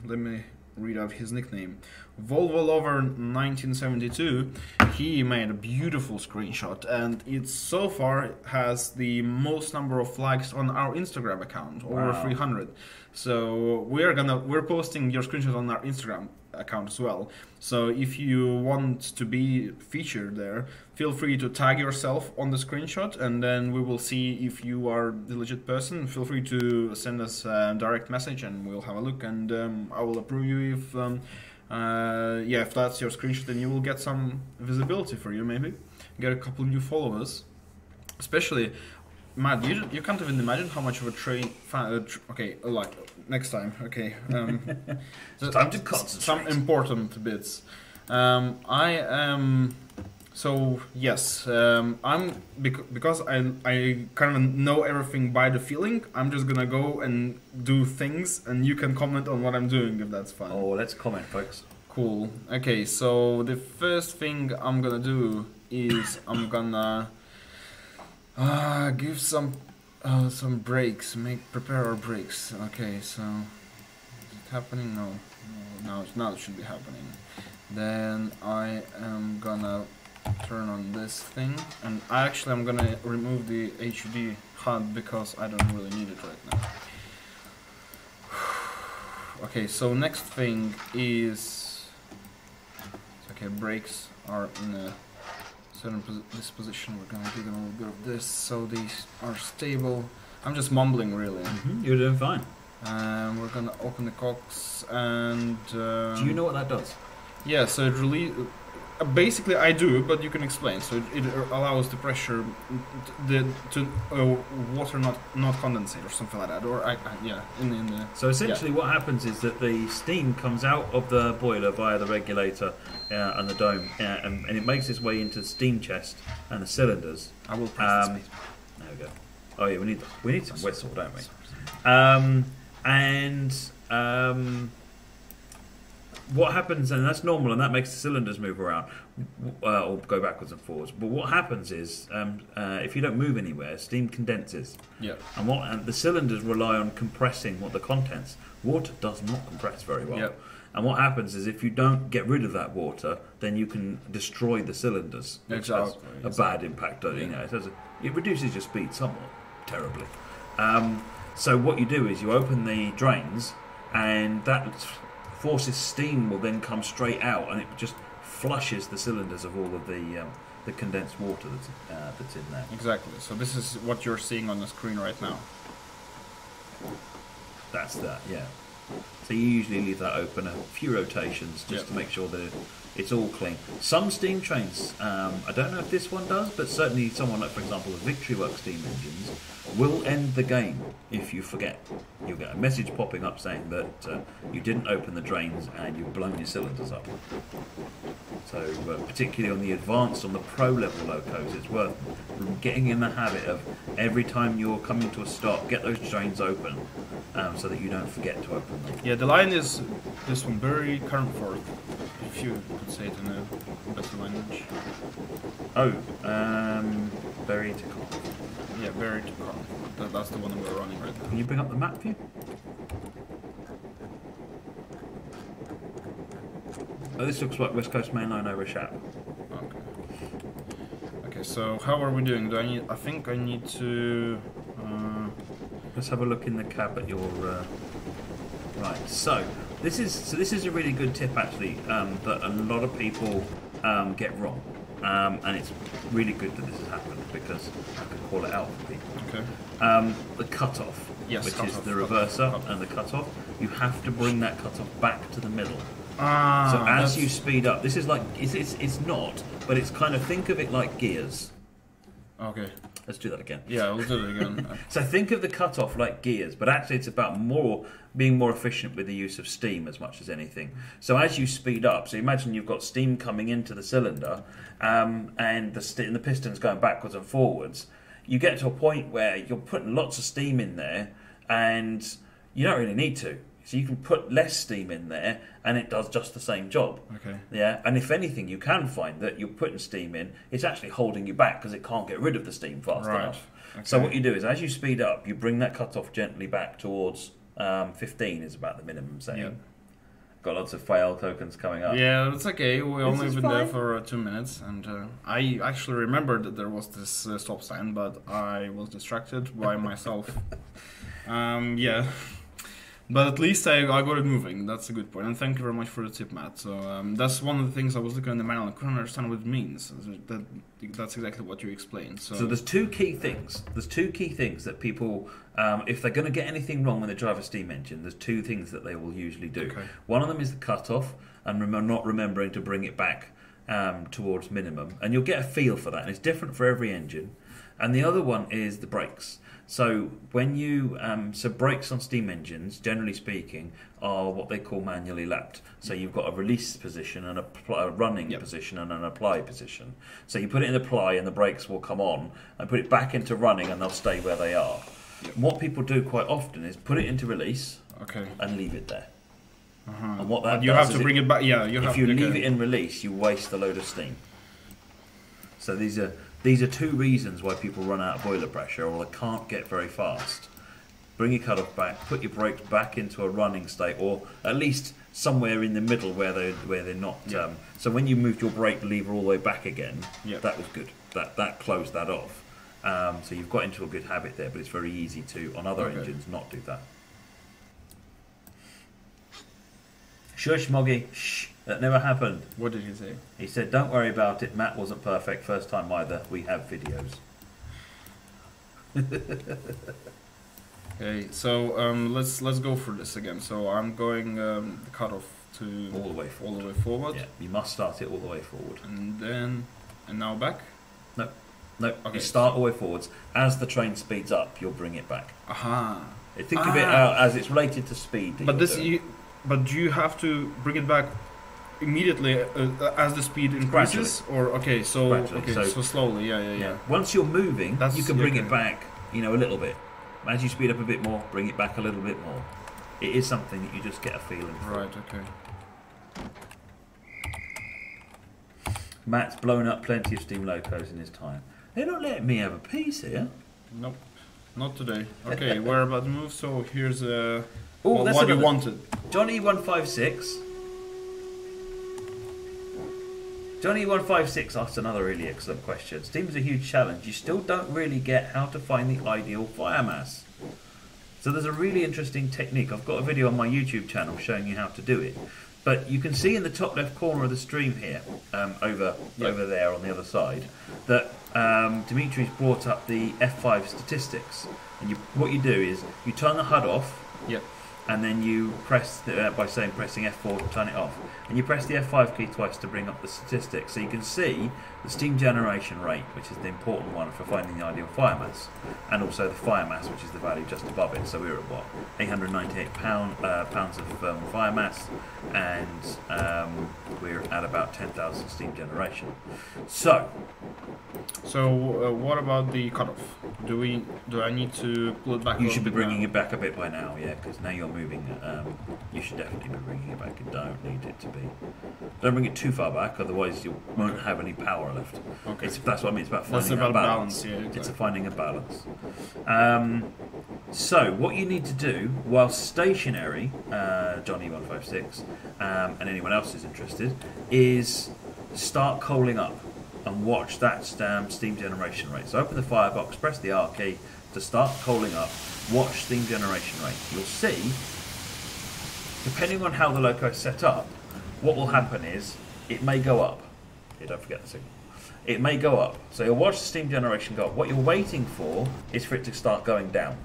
let me read out his nickname, Volvo Lover 1972. He made a beautiful screenshot, and it so far has the most number of likes on our Instagram account, over 300. So we're posting your screenshot on our Instagram account as well. So if you want to be featured there, feel free to tag yourself on the screenshot, and then we will see if you are the legit person. Feel free to send us a direct message, and we'll have a look, and I will approve you if if that's your screenshot, then you will get some visibility for you, maybe get a couple new followers. Especially, Matt, you can't even imagine how much of a train fan. Okay, like next time. Okay, it's time to concentrate. Some important bits. I am. So yes, I'm because I kind of know everything by the feeling. I'm just gonna go and do things, and you can comment on what I'm doing if that's fine. Oh, let's comment, folks. Cool. Okay, so the first thing I'm gonna do is I'm gonna give some breaks. Prepare our breaks. Okay, so is it happening? No, now it should be happening. Then I am gonna turn on this thing, and I'm gonna remove the HUD HUD because I don't really need it right now. Okay, so next thing is okay. Brakes are in a certain position. We're gonna give them a little bit of this so these are stable. I'm just mumbling really. You're doing fine. We're gonna open the cocks and. Do you know what that does? Yeah, so it really. Basically, I do, but you can explain. So it allows the pressure, water not condensate or something like that, or in the. So essentially, what happens is that the steam comes out of the boiler via the regulator and the dome, and it makes its way into the steam chest and the cylinders. I will press this. There we go. Oh yeah, we need some whistle, don't we? what happens, and that's normal, and that makes the cylinders move around or go backwards and forwards. But what happens is, if you don't move anywhere, steam condenses. Yeah. And the cylinders rely on compressing what the contents. Water does not compress very well. Yep. And what happens is, if you don't get rid of that water, then you can destroy the cylinders, which has a bad impact on it reduces your speed somewhat terribly. So what you do is you open the drains, and that forces steam will then come straight out, and it just flushes the cylinders of all of the condensed water that's in there. Exactly. So this is what you're seeing on the screen right now. That's that, yeah. So you usually leave that open a few rotations just to make sure that it's all clean. Some steam trains, I don't know if this one does, but certainly someone like, for example, the Victory Works steam engines will end the game if you forget. You'll get a message popping up saying that you didn't open the drains and you've blown your cylinders up. So particularly on the advanced, on the pro level locos, it's worth getting in the habit of every time you're coming to a stop, get those drains open so that you don't forget to open them. Yeah, the line is this one, very current forth, if you could say it in a better language. Oh, very to current. Yeah, very to current. That's the one that we're running right now. Can you bring up the map view? Oh, this looks like West Coast Main Line over Shap. Okay. Okay, so how are we doing? I think I need to... Let's have a look in the cab at your... Right, so this is a really good tip actually that a lot of people get wrong. And it's really good that this has happened because I can call it out for people. Okay. The cutoff, yes, which is the reverser and the cutoff, you have to bring that cutoff back to the middle. So as you speed up, this is like it's not, but it's kind of, think of it like gears. Okay. Let's do that again. Yeah, we'll do it again. So think of the cutoff like gears, but actually it's about being more efficient with the use of steam as much as anything. So as you speed up, so imagine you've got steam coming into the cylinder, and the piston's going backwards and forwards. You get to a point where you're putting lots of steam in there, and you don't really need to. So you can put less steam in there, and it does just the same job. Okay. Yeah, and if anything, you can find that you're putting steam in, it's actually holding you back because it can't get rid of the steam fast enough. Okay. So what you do is, as you speed up, you bring that cutoff gently back towards 15 is about the minimum setting. Yep. Got lots of fail tokens coming up. Yeah, that's okay. We only been there fine. for 2 minutes, and I actually remembered that there was this stop sign, but I was distracted by myself. Yeah. But at least I got it moving. That's a good point. And thank you very much for the tip, Matt. So that's one of the things I was looking at the manual. I couldn't understand what it means. That's exactly what you explained. So there's two key things. There's two key things that people, if they're going to get anything wrong when they drive a steam engine, there's two things that they will usually do. Okay. One of them is the cutoff, and not remembering to bring it back towards minimum. And you'll get a feel for that, and it's different for every engine. And the other one is the brakes. So when you brakes on steam engines, generally speaking, are what they call manually lapped. So you've got a release position and a running position and an apply position. So you put it in apply and the brakes will come on, and put it back into running and they'll stay where they are. Yep. What people do quite often is put it into release and leave it there. And what that you does have to bring it back. Yeah, if you leave it in release, you waste a load of steam. So these are two reasons why people run out of boiler pressure or they can't get very fast. Bring your cutoff back, put your brakes back into a running state, or at least somewhere in the middle where they're not. Yeah. So when you moved your brake lever all the way back again, that was good. That closed that off. So you've got into a good habit there, but it's very easy to, on other engines, not do that. Shush, Moggy. Shh. That never happened. What did he say? He said, "Don't worry about it. Matt wasn't perfect first time either. We have videos." Okay, so let's go for this again. So I'm going cut off to all the way forward. Yeah, you must start it all the way forward. And now back. No. Okay. You start all the way forwards. As the train speeds up, you'll bring it back. Aha. Think of it as it's related to speed. But do you have to bring it back immediately as the speed increases, gradually. So slowly, yeah. Once you're moving, you can bring it back, a little bit. As you speed up a bit more, bring it back a little bit more. It is something that you just get a feeling for. Right. Okay. Matt's blown up plenty of steam locos in his time. They're not letting me have a piece here. Nope, not today. Okay, we're about to move, so here's what you wanted. Johnny 156. Johnny 156 asked another really excellent question. Steam is a huge challenge. You still don't really get how to find the ideal fire mass. So there's a really interesting technique. I've got a video on my YouTube channel showing you how to do it. But you can see in the top left corner of the stream here, over there on the other side, that Dimitri's brought up the F5 statistics. And what you do is you turn the HUD off. Yep. And then you press, pressing F4 to turn it off. And you press the F5 key twice to bring up the statistics. So you can see the steam generation rate, which is the important one for finding the ideal fire mass. And also the fire mass, which is the value just above it. So we're at what? 898 pounds of fire mass. And we're at about 10,000 steam generation. So what about the cutoff? Do I need to pull it back? You should be bringing it back a bit by now, yeah, because now you're moving. You should definitely be bringing it back. You don't need it to be. Don't bring it too far back, otherwise you won't have any power left. Okay, that's what I mean. It's about finding a balance. Yeah, exactly. It's finding a balance. So what you need to do while stationary, Johnny 156, and anyone else who's interested, is start coaling up and watch that steam generation rate. So open the firebox, press the R key to start coaling up, watch steam generation rate. You'll see, depending on how the loco is set up, what will happen is it may go up. Yeah, don't forget the signal. It may go up. So you'll watch the steam generation go up. What you're waiting for is for it to start going down.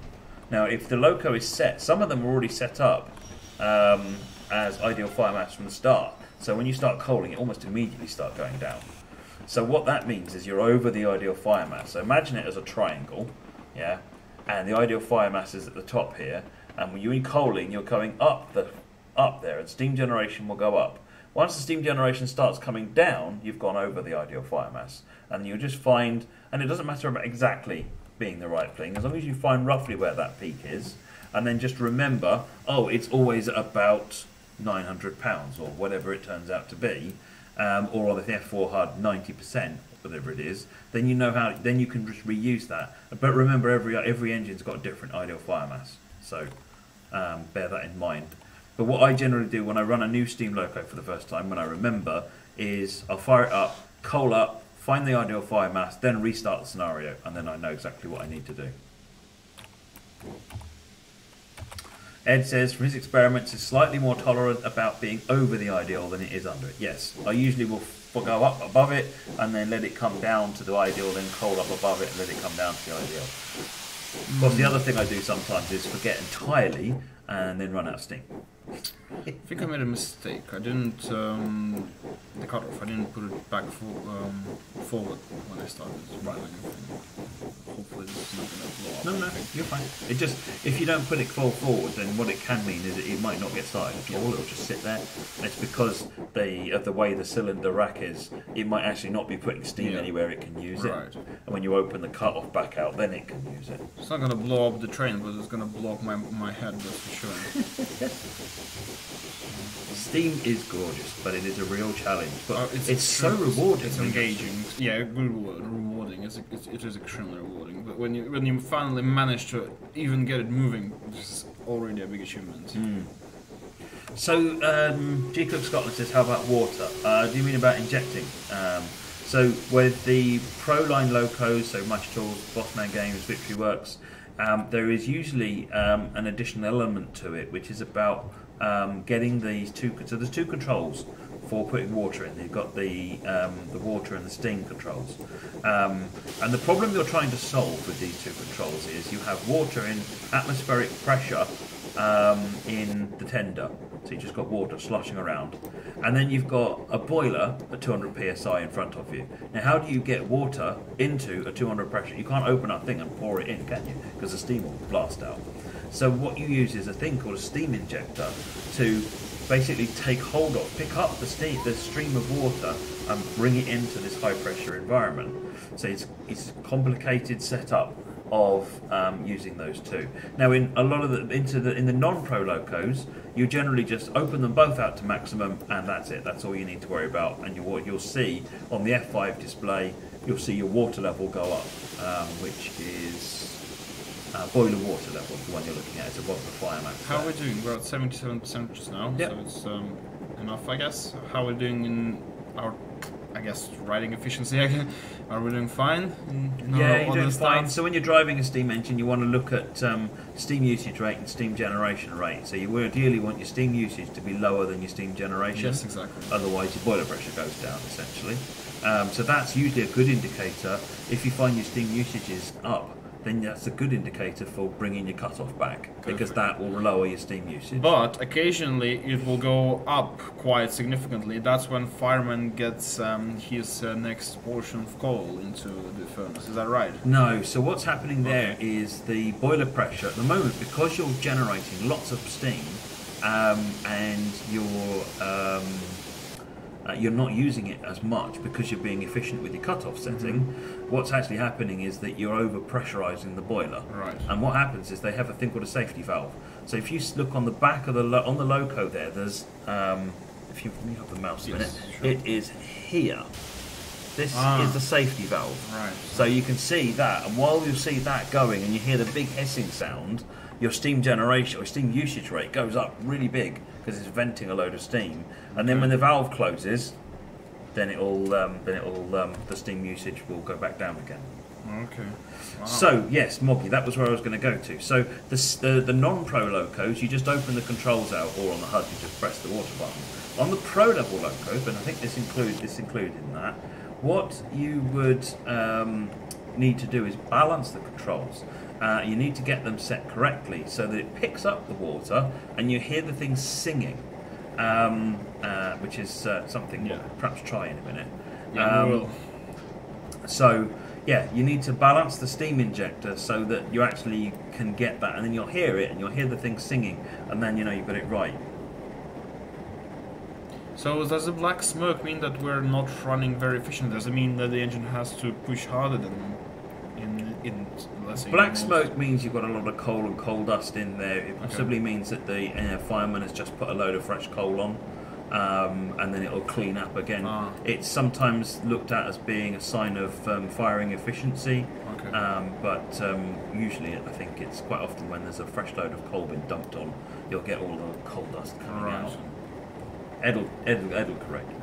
Now, if the loco is set, some of them are already set up as ideal fire mass from the start. So when you start coaling, it almost immediately start going down. So what that means is you're over the ideal fire mass. So imagine it as a triangle, yeah, and the ideal fire mass is at the top here. And when you're in coaling, you're going up there, and steam generation will go up. Once the steam generation starts coming down, you've gone over the ideal fire mass, and you'll just find. And it doesn't matter about exactly being the right thing, as long as you find roughly where that peak is, and then just remember, oh, it's always about 900 pounds or whatever it turns out to be. Or on the F4 HUD 90%, whatever it is, then you know how. Then you can just reuse that. But remember, every engine's got a different ideal fire mass, so bear that in mind. But what I generally do when I run a new steam loco for the first time, when I remember, is I'll fire it up, coal up, find the ideal fire mass, then restart the scenario, and then I know exactly what I need to do. Ed says, from his experiments, is slightly more tolerant about being over the ideal than it is under it. Yes, I usually will go up above it and then let it come down to the ideal, then coal up above it and let it come down to the ideal. Of course, the other thing I do sometimes is forget entirely and then run out of steam. I think I made a mistake. I didn't the cutoff. I didn't put it back forward when I started. Right. Hopefully, this is not going to blow up. No, you're fine. It just, if you don't put it forward, then what it can mean is it might not get started at all. It'll just sit there. And it's because of the way the cylinder rack is. It might actually not be putting steam anywhere it can use it. And when you open the cutoff back out, then it can use it. It's not going to blow up the train, but it's going to blow up my head. That's for sure. Steam is gorgeous, but it is a real challenge. But it's so rewarding. It's engaging. Yeah, rewarding. It is extremely rewarding. But when you finally manage to even get it moving, it's already a big achievement. Mm. So G Cook Scotland says, how about water? Do you mean about injecting? So with the Pro Line locos, so Much Tools, Bossman Games, Victory Works, there is usually an additional element to it, which is about getting these two. So there's two controls for putting water in. You've got the water and the steam controls. And the problem you're trying to solve with these two controls is you have water in atmospheric pressure in the tender. So you've just got water sloshing around. And then you've got a boiler at 200 psi in front of you. Now how do you get water into a 200 pressure? You can't open up a thing and pour it in, can you? Because the steam will blast out. So what you use is a thing called a steam injector to basically take hold of, pick up the stream of water and bring it into this high pressure environment. So it's a complicated setup, of using those two. Now, in a lot of in the non-pro locos, you generally just open them both out to maximum, and that's it. That's all you need to worry about. And what you'll see on the F5 display, you'll see your water level go up, which is boiler water level. The one you're looking at is above the fire max. How are we doing? We're at 77% just now, yep. So it's enough, I guess. How are we doing in our, I guess, riding efficiency again? Are we doing fine? Yeah, you're doing fine. So when you're driving a steam engine, you want to look at steam usage rate and steam generation rate. So you ideally want your steam usage to be lower than your steam generation. Yes, exactly. Otherwise, your boiler pressure goes down, essentially. So that's usually a good indicator. If you find your steam usage is up, then that's a good indicator for bringing your cutoff back, because that will lower your steam usage. But occasionally it will go up quite significantly. That's when fireman gets his next portion of coal into the furnace. Is that right? No. So what's happening there is the boiler pressure at the moment, because you're generating lots of steam and you're not using it as much because you're being efficient with your cutoff setting. What's actually happening is that you're over pressurizing the boiler. Right. And what happens is they have a thing called a safety valve. So if you look on the back of on the loco there, there's if you have the mouse in it, sure. It is here. This is the safety valve. Right. So you can see that, and while you see that going and you hear the big hissing sound, your steam generation or steam usage rate goes up really big because it's venting a load of steam. And then when the valve closes, then the steam usage will go back down again. Okay. Wow. So yes, Moggy, that was where I was going to go to. So the non-pro locos, you just open the controls out, or on the HUD you just press the water button. On the pro level locos, and I think this included in that, what you would need to do is balance the controls. You need to get them set correctly so that it picks up the water and you hear the thing singing, which is something we'll perhaps try in a minute. Yeah, we will. So, yeah, you need to balance the steam injector so that you actually can get that, and then you'll hear it and you'll hear the thing singing, and then you know you've got it right. So does the black smoke mean that we're not running very efficient? Does it mean that the engine has to push harder than in let's say black smoke means you've got a lot of coal and coal dust in there. It possibly means that the fireman has just put a load of fresh coal on, and then it'll clean up again. It's sometimes looked at as being a sign of firing efficiency, but usually I think it's quite often when there's a fresh load of coal being dumped on, you'll get all the coal dust coming out. Ed'll correct me.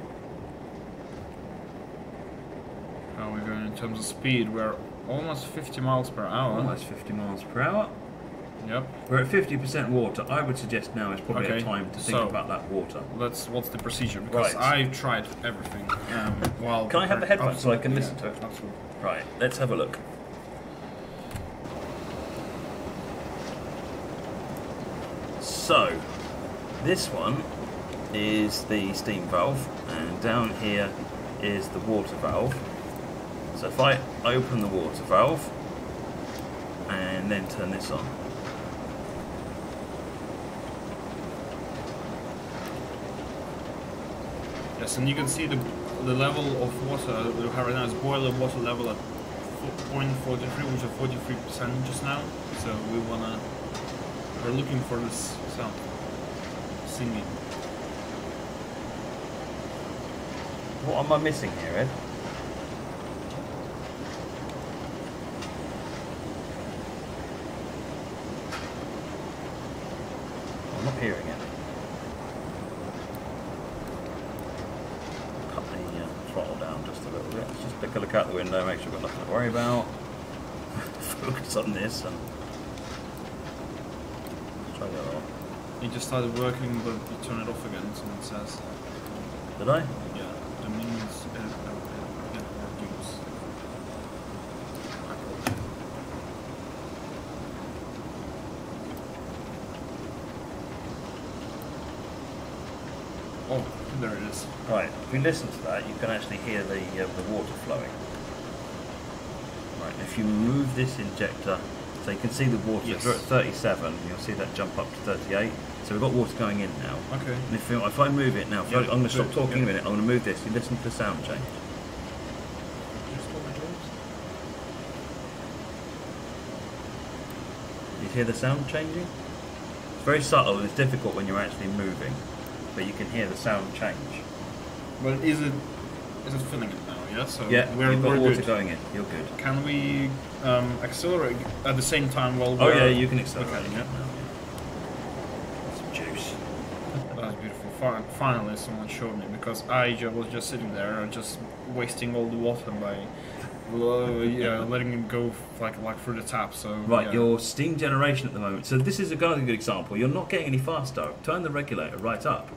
How are we going in terms of speed? We're almost 50 miles per hour. Almost 50 miles per hour. Yep. We're at 50% water. I would suggest now is probably a time to think about that water. What's the procedure? Because I've tried everything. Can I have the headphones so I can listen to it? Absolutely. Right, let's have a look. So, this one is the steam valve, and down here is the water valve. So if I open the water valve and then turn this on, yes, and you can see the level of water we have right now is boiler water level at 0.43, which is 43% just now. So we're looking for this sound singing. what am I missing here, Ed? I'm not hearing it. Cut the throttle down just a little bit. Let's just take a look out the window, make sure we've got nothing to worry about. Focus on this and try the other one. It just started working, but you turn it off again, someone says. Did I? Yeah, the means get more juice. Oh, there it is. Right, if you listen to that, you can actually hear the water flowing. Right, if you move this injector, so you can see the water, yes. We're at 37, you'll see that jump up to 38. So we've got water going in now. Okay. And if I move it now, I'm going to stop talking a minute, I'm going to move this, you listen to the sound change. You hear the sound changing? It's very subtle and it's difficult when you're actually moving, but you can hear the sound change. But is it filling it now? Yeah. So Yeah, we're you've got water good. going in. You're good. Can we accelerate at the same time while Oh we're... yeah, you can accelerate. Okay, yeah. Some juice. That's beautiful. Finally, someone showed me, because I was just sitting there, just wasting all the water by letting it go like through the tap. So Right, yeah. your steam generation at the moment. So this is a good example. You're not getting any faster. Turn the regulator right up,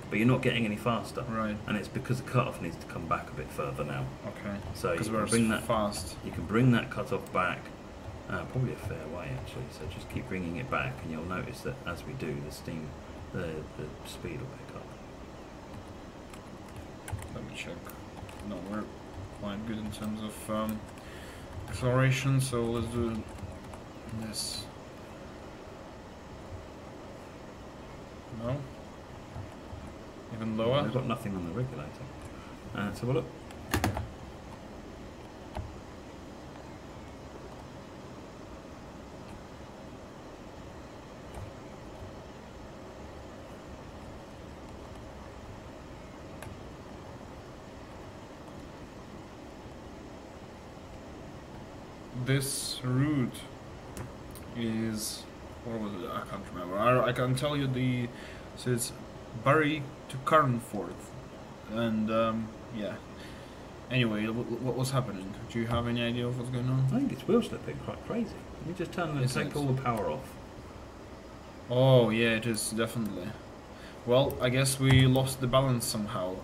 but you're not getting any faster. Right. And it's because the cutoff needs to come back a bit further now. Okay. So you Because can we're bring that fast. You can bring that cutoff back. Probably a fair way actually. So just keep bringing it back, and you'll notice that as we do, the steam, the speed will pick up. Let me check. No, we're quite good in terms of acceleration, so let's do this. No? Even lower? We've got nothing on the regulator. Let's have a look. This route is, what was it? I can't remember. I can tell you the, so it's Bury to Carnforth, and yeah. Anyway, what was happening? Do you have any idea of what's going on? I think it's wheel slipping quite crazy. Let me just turn and take all the power off. Oh yeah, it is definitely. Well, I guess we lost the balance somehow.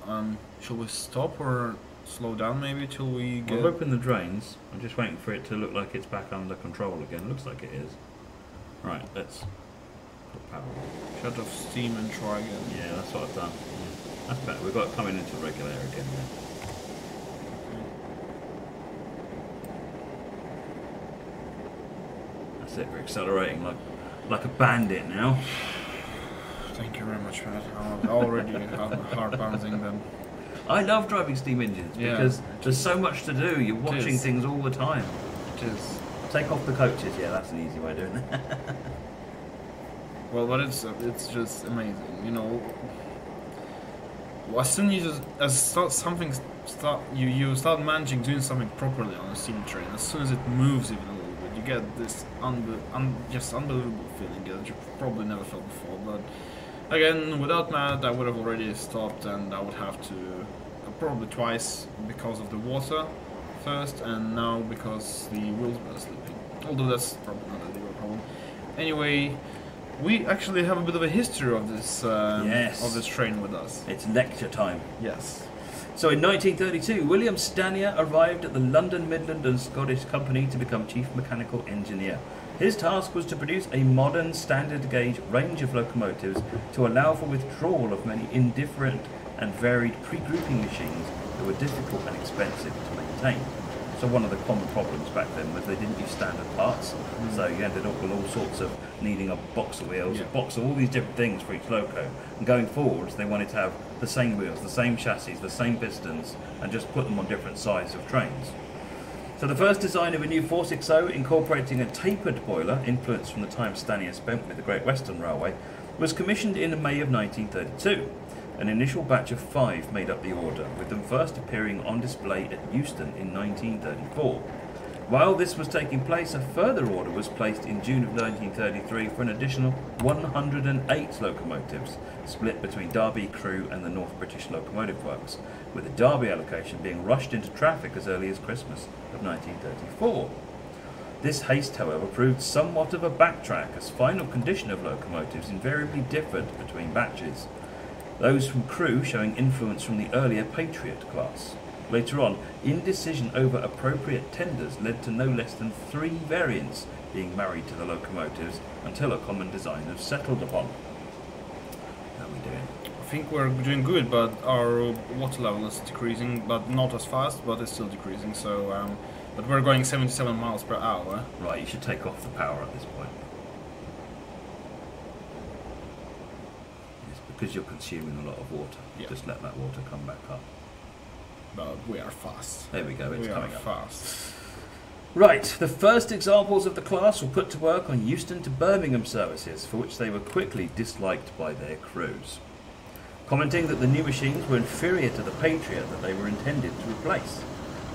Shall we stop or slow down maybe till we get... We've opened the drains. I'm just waiting for it to look like it's back under control again. Looks like it is. Right, let's put power on. Shut off steam and try again. Yeah, that's what I've done. Yeah. That's better. We've got it coming into the regulator again now. That's it. We're accelerating like a bandit now. Thank you very much, Matt. I'm already hard bouncing them. I love driving steam engines because there's so much to do. You're watching things all the time. It is. Take off the coaches. Yeah, that's an easy way of doing that. Well, but it's just amazing, you know. As soon as you start managing doing something properly on a steam train, as soon as it moves even a little bit, you get this just unbelievable feeling that you've probably never felt before. But again, without Matt, I would have already stopped, and I would have to probably twice because of the water first, and now because the wheels were slipping. Although that's probably not a big problem. Anyway, we actually have a bit of a history of this of this train with us. It's lecture time. Yes. So in 1932, William Stanier arrived at the London, Midland and Scottish Company to become Chief Mechanical Engineer. His task was to produce a modern standard gauge range of locomotives to allow for withdrawal of many indifferent and varied pre-grouping machines that were difficult and expensive to maintain. So one of the common problems back then was they didn't use standard parts, so you ended up with all sorts of needing a box of wheels, a box of all these different things for each loco. And going forwards, they wanted to have the same wheels, the same chassis, the same pistons, and just put them on different sizes of trains. So the first design of a new 460, incorporating a tapered boiler, influenced from the time Stanier spent with the Great Western Railway, was commissioned in May of 1932. An initial batch of 5 made up the order, with them first appearing on display at Euston in 1934. While this was taking place, a further order was placed in June of 1933 for an additional 108 locomotives, split between Derby, Crewe and the North British Locomotive Works, with the Derby allocation being rushed into traffic as early as Christmas of 1934. This haste, however, proved somewhat of a backtrack, as final condition of locomotives invariably differed between batches, those from Crewe showing influence from the earlier Patriot class. Later on, indecision over appropriate tenders led to no less than 3 variants being married to the locomotives until a common design was settled upon. How are we doing? I think we're doing good, but our water level is decreasing, but not as fast, but it's still decreasing. So, but we're going 77 miles per hour. Right, you should take off the power at this point. It's because you're consuming a lot of water. Just let that water come back up. But we are fast. There we go, it's coming up. Fast. Right, the first examples of the class were put to work on Euston to Birmingham services, for which they were quickly disliked by their crews, commenting that the new machines were inferior to the Patriot that they were intended to replace.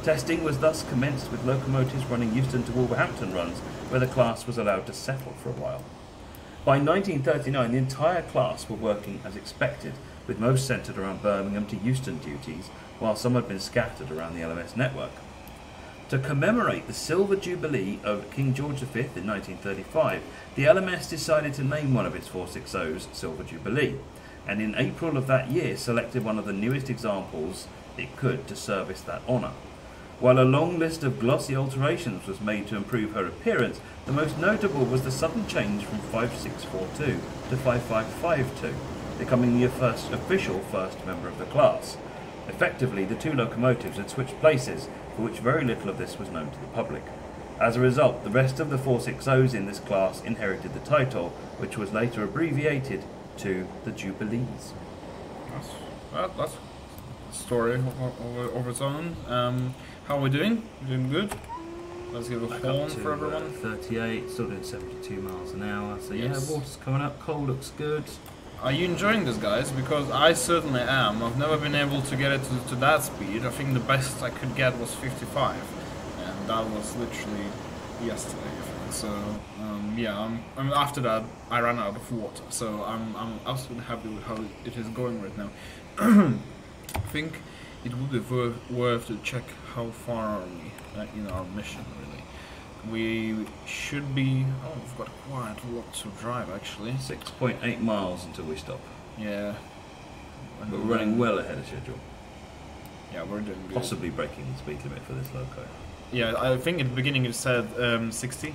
Testing was thus commenced with locomotives running Euston to Wolverhampton runs, where the class was allowed to settle for a while. By 1939, the entire class were working as expected, with most centred around Birmingham to Euston duties, while some had been scattered around the LMS network. To commemorate the Silver Jubilee of King George V in 1935, the LMS decided to name one of its 460s Silver Jubilee, and in April of that year selected one of the newest examples it could to service that honour. While a long list of glossy alterations was made to improve her appearance, the most notable was the sudden change from 5642 to 5552, becoming the first official first member of the class. Effectively, the two locomotives had switched places, for which very little of this was known to the public. As a result, the rest of the 460s in this class inherited the title, which was later abbreviated to the Jubilees. That's a story of its own. How are we doing? Doing good? Let's give a horn for everyone. 38, still doing 72 miles an hour. So Yes. yeah, water's coming up, coal looks good. Are you enjoying this, guys? Because I certainly am. I've never been able to get it to that speed. I think the best I could get was 55, and that was literally yesterday, I think. So yeah, I'm after that I ran out of water, so I'm absolutely happy with how it is going right now. I think it would be worth to check how far are we in our mission, really. We should be... Oh, we've got quite a lot to drive, actually. 6.8 miles until we stop. Yeah. But we're running well ahead of schedule. Yeah, we're doing good. Possibly breaking the speed limit for this loco. Yeah, I think at the beginning it said 60.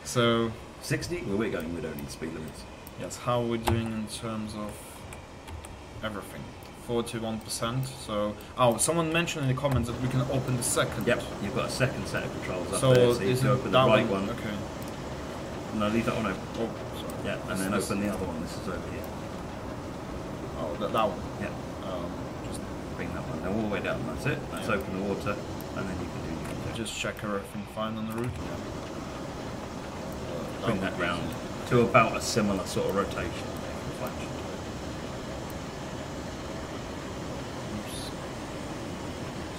So... 60? Well, we're going, we don't need speed limits. Yes, how are we doing in terms of everything? 41%. So, oh, someone mentioned in the comments that we can open the second. Yep, you've got a second set of controls up So there, so you is can it open the that right one. Okay. No, leave that one open. Oh, sorry. Yeah, and then open the other one. This is over here. Oh, that one. Yeah, Just bring that one now all the way down. That's it. Let's Yeah. open the water, and then you can do your control. just check everything fine on the route. Bring that round to about a similar sort of rotation. Reflection.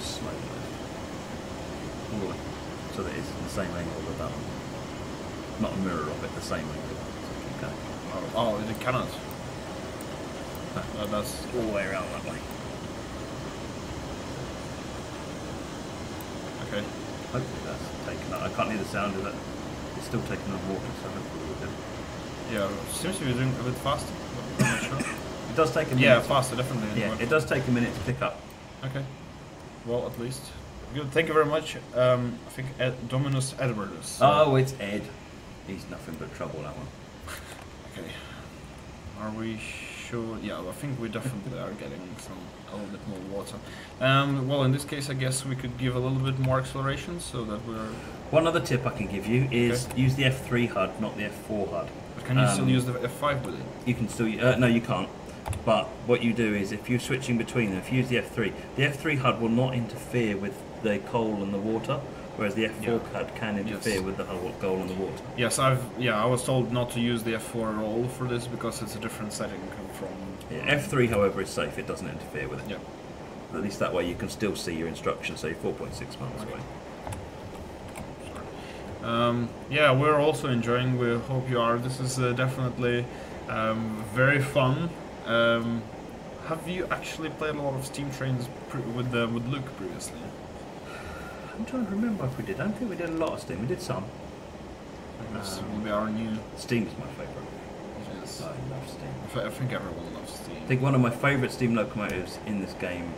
Slowly. All the way. So that it's the same angle with that one. Not a mirror of it, the same angle. So keep going. Oh, it cannot. That's All the way around that way. okay. Hopefully that's taken up. I can't hear the sound of it. It's still taking on water, so hopefully we're good. Yeah, seems to be doing a bit faster. But I'm not sure. It does take a minute. Yeah, faster, definitely. Yeah, it does take a minute to pick up. Okay. Well, at least. Good. Thank you very much. I think Dominus Edwardus. Oh, it's Ed. He's nothing but trouble, that one. Okay. Are we sure? Yeah, well, I think we definitely are getting a little bit more water. Well, in this case, I guess we could give a little bit more acceleration so that we're... One other tip I can give you is Okay. use the F3 HUD, not the F4 HUD. But can you still use the F5 with it? You can still... no, you can't. But what you do is, if you're switching between them, if you use the F3 HUD will not interfere with the coal and the water, whereas the F4 HUD can interfere with the coal and the water. Yes, I was told not to use the F4 at all for this because it's a different setting from... Yeah, F3, however, is safe. It doesn't interfere with it. Yeah. At least that way you can still see your instructions, say 4.6 miles away. Yeah, we're also enjoying. We hope you are. This is definitely very fun. Have you actually played a lot of Steam Trains with Luke previously? I'm trying to remember if we did. I don't think we did a lot of Steam. We did some. This will be our new. Steam's my favourite. Yes. I love Steam. I think everyone loves Steam. I think one of my favourite Steam locomotives in this game,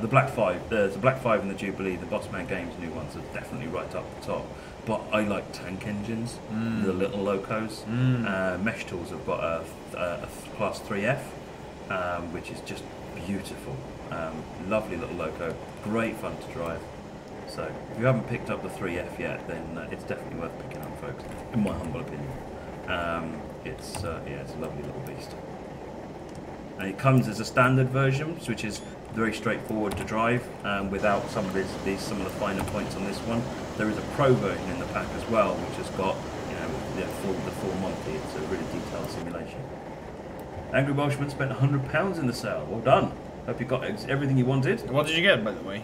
the Black 5, there's a Black 5 in the Jubilee, the Bossman Games new ones are definitely right up the top. But I like tank engines, the little locos. Mesh Tools have got a Class 3F, which is just beautiful. Lovely little loco, great fun to drive. So if you haven't picked up the 3F yet, then it's definitely worth picking up, folks, in my humble opinion. It's a lovely little beast. And it comes as a standard version, which is very straightforward to drive without some of some of the finer points on this one. There is a Pro version in the pack as well, which has got the full Monty. It's a really detailed simulation. Angry Welshman spent £100 in the sale. Well done. Hope you got everything you wanted. What did you get, by the way?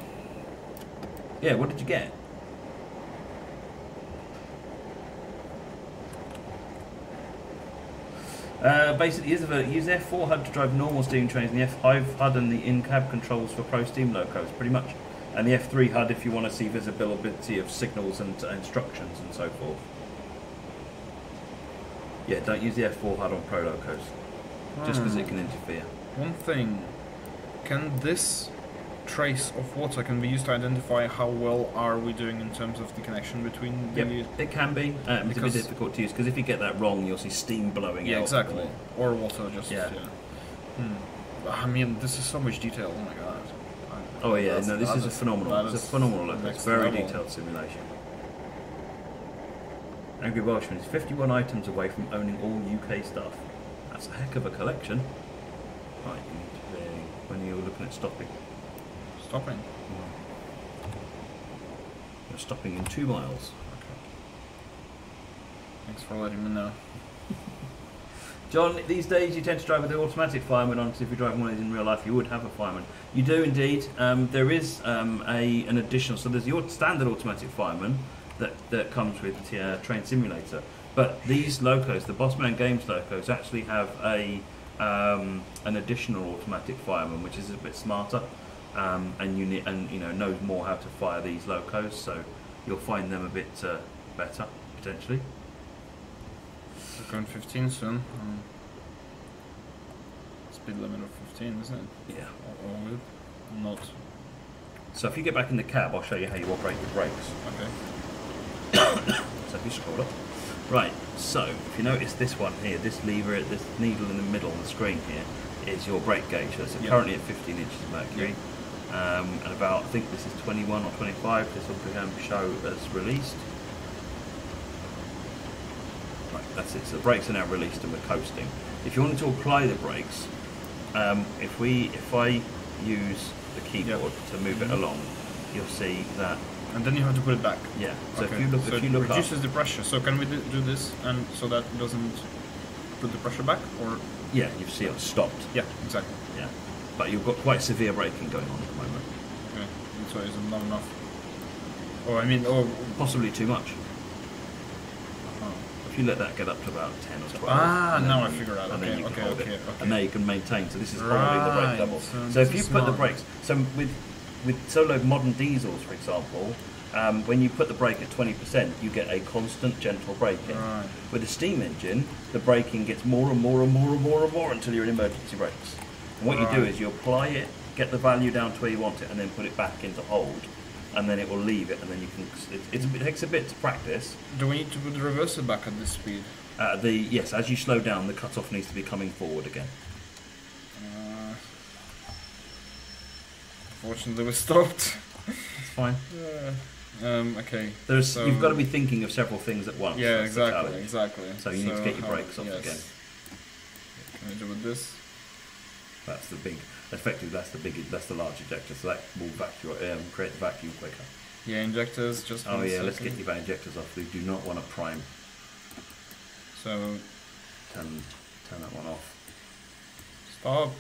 Yeah, what did you get? Basically, use the F4 HUD to drive normal steam trains, and the F5 HUD and the in-cab controls for Pro Steam locos, pretty much. And the F3 HUD if you want to see visibility of signals and instructions and so forth. Yeah, don't use the F4 HUD on Pro locos, just because it can interfere. One thing, can this trace of water can be used to identify how well are we doing in terms of the connection between the... Yep, it can be. It's a bit difficult to use because if you get that wrong, you'll see steam blowing out. Yeah, exactly. Or water just... Yeah. I mean, this is so much detail, oh my god. Oh yeah, no, this is a phenomenal. It's a phenomenal look. It's very level. detailed simulation. Angry Welshman is 51 items away from owning all UK stuff. That's a heck of a collection. Right, you need to be when you're looking at stopping. Stopping? You're stopping in 2 miles. Okay. Thanks for letting me know. John, these days you tend to drive with the automatic fireman on, because if you're driving one of these in real life, you would have a fireman. You do indeed. There is an additional, so there's your standard automatic fireman that comes with the Train Simulator. But these locos, the Bossman Games locos, actually have an additional automatic fireman, which is a bit smarter, and knows more how to fire these locos. So you'll find them a bit better potentially. We're going 15 soon. Speed limit of 15, isn't it? Yeah. All good. Not. So if you get back in the cab, I'll show you how you operate your brakes. Okay. So if you scroll up. Right, so if you notice this one here, this lever, this needle in the middle of the screen here, is your brake gauge. So it's currently at 15 inches of mercury. And about, I think this is 21 or 25, this will show as released. Right, that's it. So the brakes are now released and we're coasting. If you wanted to apply the brakes, if I use the keyboard to move it along, you'll see that. And then you have to put it back. Yeah. So okay. if you look, so if you look it reduces the pressure. So can we do this and so that it doesn't put the pressure back, or? Yeah, you see it stopped. Yeah, exactly. Yeah, but you've got quite severe braking going on at the moment. Okay, and so is it not enough? Or I mean, or possibly too much. If you let that get up to about 10 or 12. Now I figure out. And Okay, then you can hold it. okay. And now you can maintain. So this is probably the brake level. So if you put the brakes, so with solo modern diesels, for example, when you put the brake at 20%, you get a constant gentle braking. Right. With a steam engine, the braking gets more and more and more and more and more until you're in emergency brakes. And what you do is you apply it, get the value down to where you want it, and then put it back into hold. And then it will leave it, and then you can. It takes a bit to practice. Do we need to put the reverser back at this speed? Yes, as you slow down, the cutoff needs to be coming forward again. Fortunately, we stopped. That's fine. Okay. You've got to be thinking of several things at once. Yeah, exactly. So you need to get your brakes off again. Can we do with this? That's the big. Effectively, that's the large ejector. So that will create the vacuum quicker. Yeah, injectors. Just. Oh yeah, let's get your injectors off. We do not want to prime. So. Turn that one off. Stop.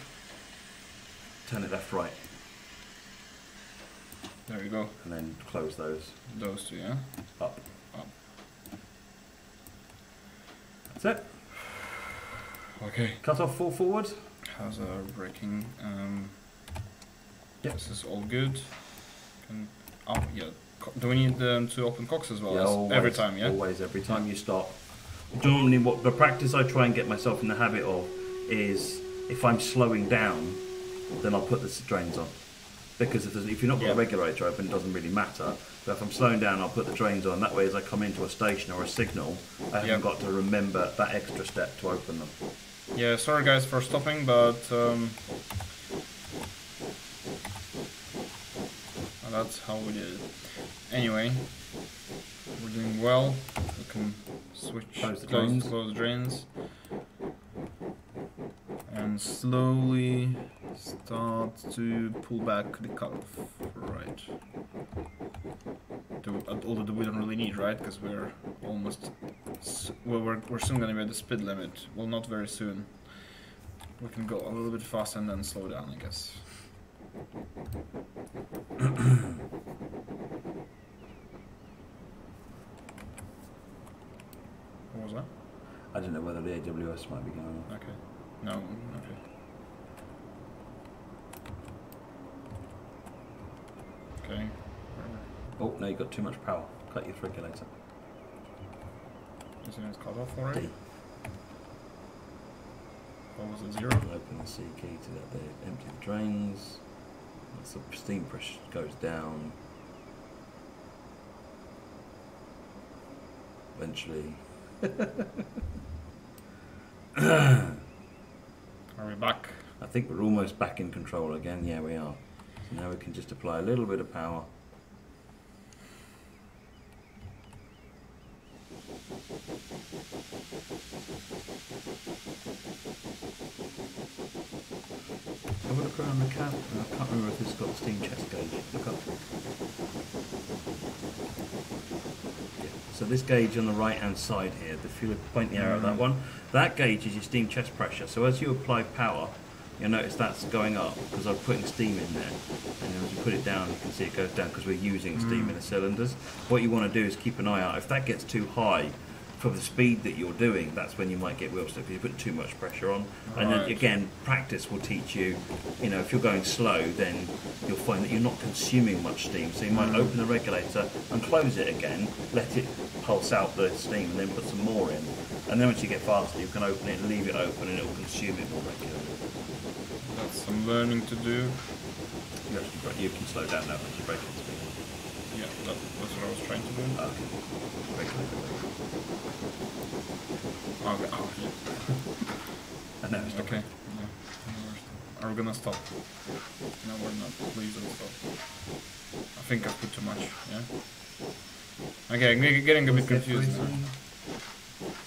Turn it left, right. There we go. And then close those. Those two, yeah? Up. That's it. Okay. Cut off full forward. How's our braking? Yep. This is all good. Yeah. Do we need to open cocks as well? Yeah, always, every time, yeah? Always, every time you stop. Normally, what the practice I try and get myself in the habit of is if I'm slowing down, then I'll put the drains on. Because if you're not got a regulator open, it doesn't really matter. But if I'm slowing down, I'll put the drains on. That way, as I come into a station or a signal, I haven't got to remember that extra step to open them. Yeah, sorry guys for stopping, but that's how we did it. Anyway, we're doing well. We can close the drains, and slowly Start to pull back the cutoff. Right. Although we don't really need, right? Because we're almost. Well, we're soon gonna be at the speed limit. Well, not very soon. We can go a little bit faster and then slow down, I guess. What was that? I don't know whether the AWS might be going on. Okay. No. Okay. Okay. Oh, no, you've got too much power. Cut your regulator. Isn't it cut off already? D. What was it, 0? Open the C key to let the empty the drains. Once the steam pressure goes down, eventually. Are we back? I think we're almost back in control again. Yeah, we are. So now we can just apply a little bit of power. Have a look around the cab. I can't remember if this has got a steam chest gauge. Look up. Yeah. So this gauge on the right hand side here, if you point the arrow at that one, that gauge is your steam chest pressure. So as you apply power, you'll notice that's going up because I'm putting steam in there. And then as you put it down, you can see it goes down because we're using steam in the cylinders. What you want to do is keep an eye out. If that gets too high for the speed that you're doing, that's when you might get wheel slip because you put too much pressure on. And then again, practice will teach you, you know, if you're going slow, then you'll find that you're not consuming much steam. So you might open the regulator and close it again, let it pulse out the steam and then put some more in. And then once you get faster, you can open it and leave it open and it will consume it more regularly. That's some learning to do. You can slow down now once you break it speed. Yeah, that's what I was trying to do. Okay. Okay. Oh, shit. And now it's Okay. Yeah. Are we gonna stop? No, we're not. Please don't stop. I think I've put too much. Yeah. Okay, I'm getting a bit confused now.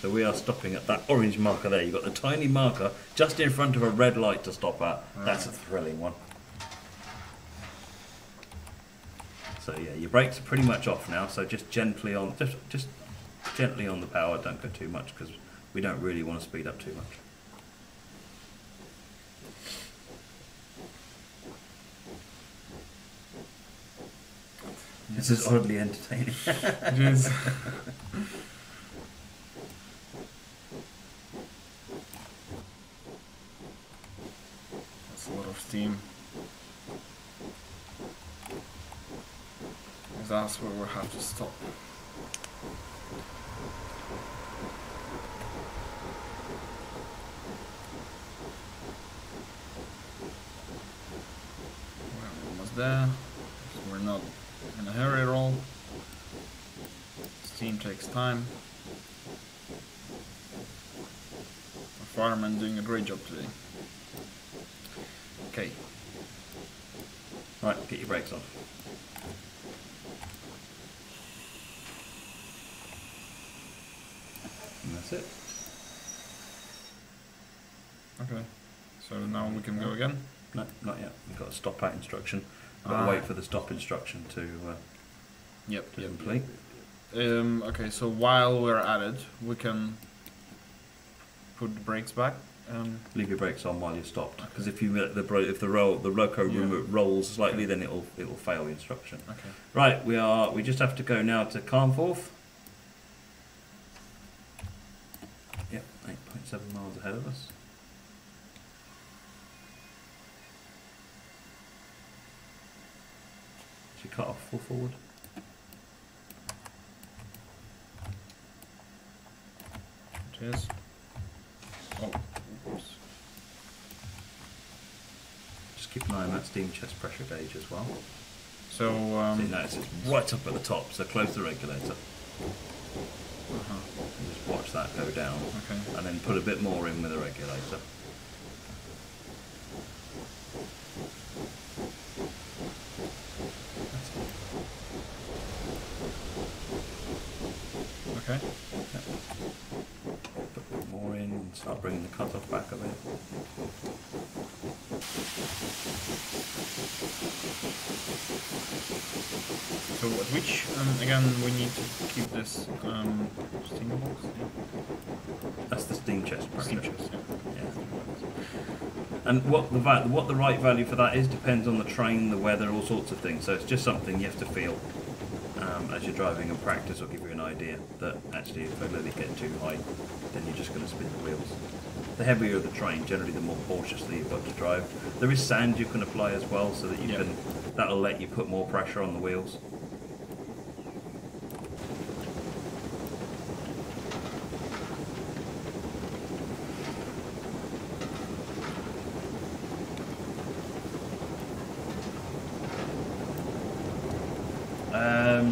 So we are stopping at that orange marker there. You've got the tiny marker just in front of a red light to stop at. Right. That's a thrilling one. So yeah, your brakes are pretty much off now. So just gently on, just gently on the power. Don't go too much because we don't really want to speed up too much. This is oddly entertaining. It is. That's a lot of steam. That's where we'll have to stop. We're almost there. So we're not in a hurry at all. Steam takes time. Our fireman doing a great job today. Okay. Right, get your brakes on. And that's it. Okay. So now we can go again? No, not yet. We've got a stop out instruction. We've got to wait for the stop instruction to complete. Okay, so while we're at it, we can put the brakes back. Leave your brakes on while you're stopped, because if you let the loco rolls slightly, then it will fail the instruction. Okay. Right, we just have to go now to Carnforth. Yep, 8.7 miles ahead of us. Should cut off full forward. It is. Oh, oops. Just keep an eye on that steam chest pressure gauge as well. So, so you notice it's right up at the top, so close the regulator. And just watch that go down. Okay. And then put a bit more in with the regulator. Okay. Yep. Put a bit more in and start bringing the cutoff back a bit. So at which, again, we need to keep this steam box? That's the steam chest. Steam chest, Yeah. And what the right value for that is depends on the train, the weather, all sorts of things. So it's just something you have to feel as you're driving, and practice will give you an idea that actually if they let it get too high, then you're just going to spin the wheels. The heavier the train, generally the more cautiously you've got to drive. There is sand you can apply as well, so that you can, that'll let you put more pressure on the wheels.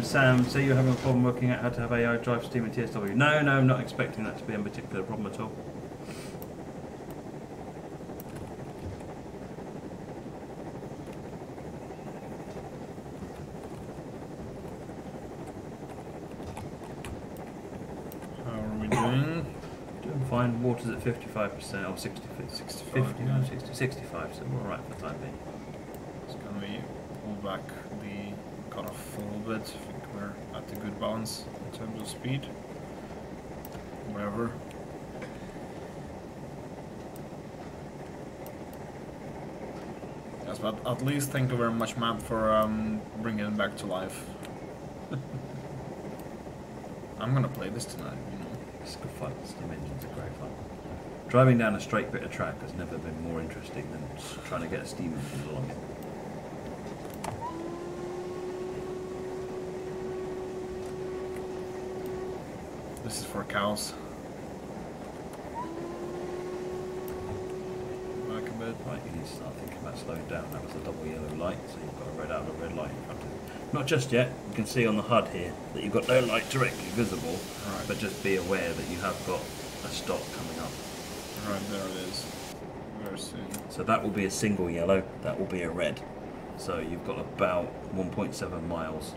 Sam, say you're having a problem working out how to have AI drive steam and TSW. No, I'm not expecting that to be a particular problem at all. How are we doing? Doing fine. Water's at 55%, or 60, 50, no, 60, 65, so we're alright for the time being. So can we pull back the cutoff a little bit? I think we're at a good balance in terms of speed. Whatever. Yes, but at least thank you very much, Matt, for bringing it back to life. I'm gonna play this tonight, you know. It's good fun. Steam engines are great fun. Driving down a straight bit of track has never been more interesting than trying to get a steam engine along it. This is for cows. Back a bit. Right, you need to start thinking about slowing down. That was a double yellow light, so you've got a red out and a red light in front of you. Not just yet. You can see on the HUD here that you've got no light directly visible, Right. but just be aware that you have got a stop coming up. Right, there it is. Very soon. So that will be a single yellow, that will be a red. So you've got about 1.7 miles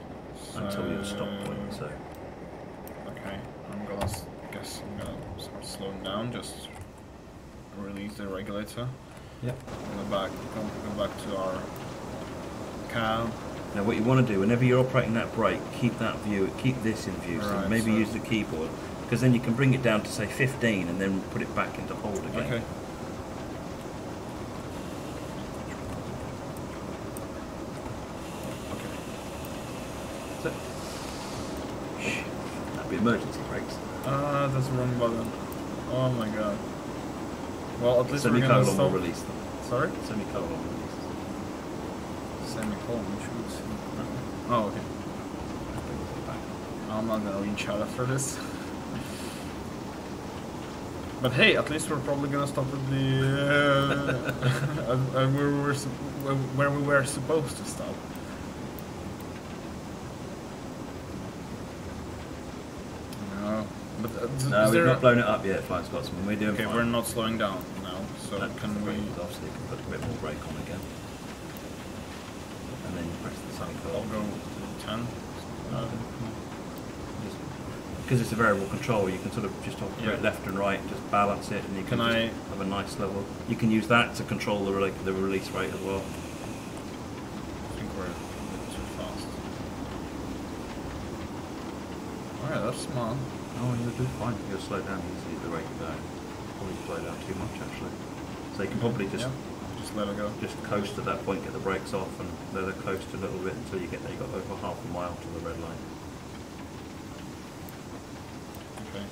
until your stop point. So Okay, guess I'm gonna start slowing down, just release the regulator. yep. Go back to our cab. Now what you want to do, whenever you're operating that brake, keep this in view. So Right, maybe so- use the keyboard, because then you can bring it down to say 15 and then put it back into hold again. Okay. Okay. So, that'd be emergency brakes. That's the wrong button. Oh my god. Well, at least we're gonna Semicolon will stop. release them. Sorry? Semicolon will release them. Semicolon, shoot. Oh, okay. I'm not gonna reach out after this. But hey, at least we're probably gonna stop at the where we were supposed to stop. No, but No, we've not blown it up yet, Flying Scotsman. We're doing okay, fine. we're not slowing down now. So No, can we? Obviously, you can put a bit more brake on again. And then you press the I'll semicolon. go 10. Because it's a variable control, you can sort of just operate Yeah. left and right, just balance it, and you can Can just I- have a nice level. You can use that to control the release rate as well. I think we're too fast. Alright, that's smart. Oh, you'll do fine. You'll slow down easily at the rate you're going. Probably slow down too much actually. So you can probably just Just let it go. just coast at that point, get the brakes off, and let it coast a little bit until you get there. You've got over half a mile to the red line. Okay.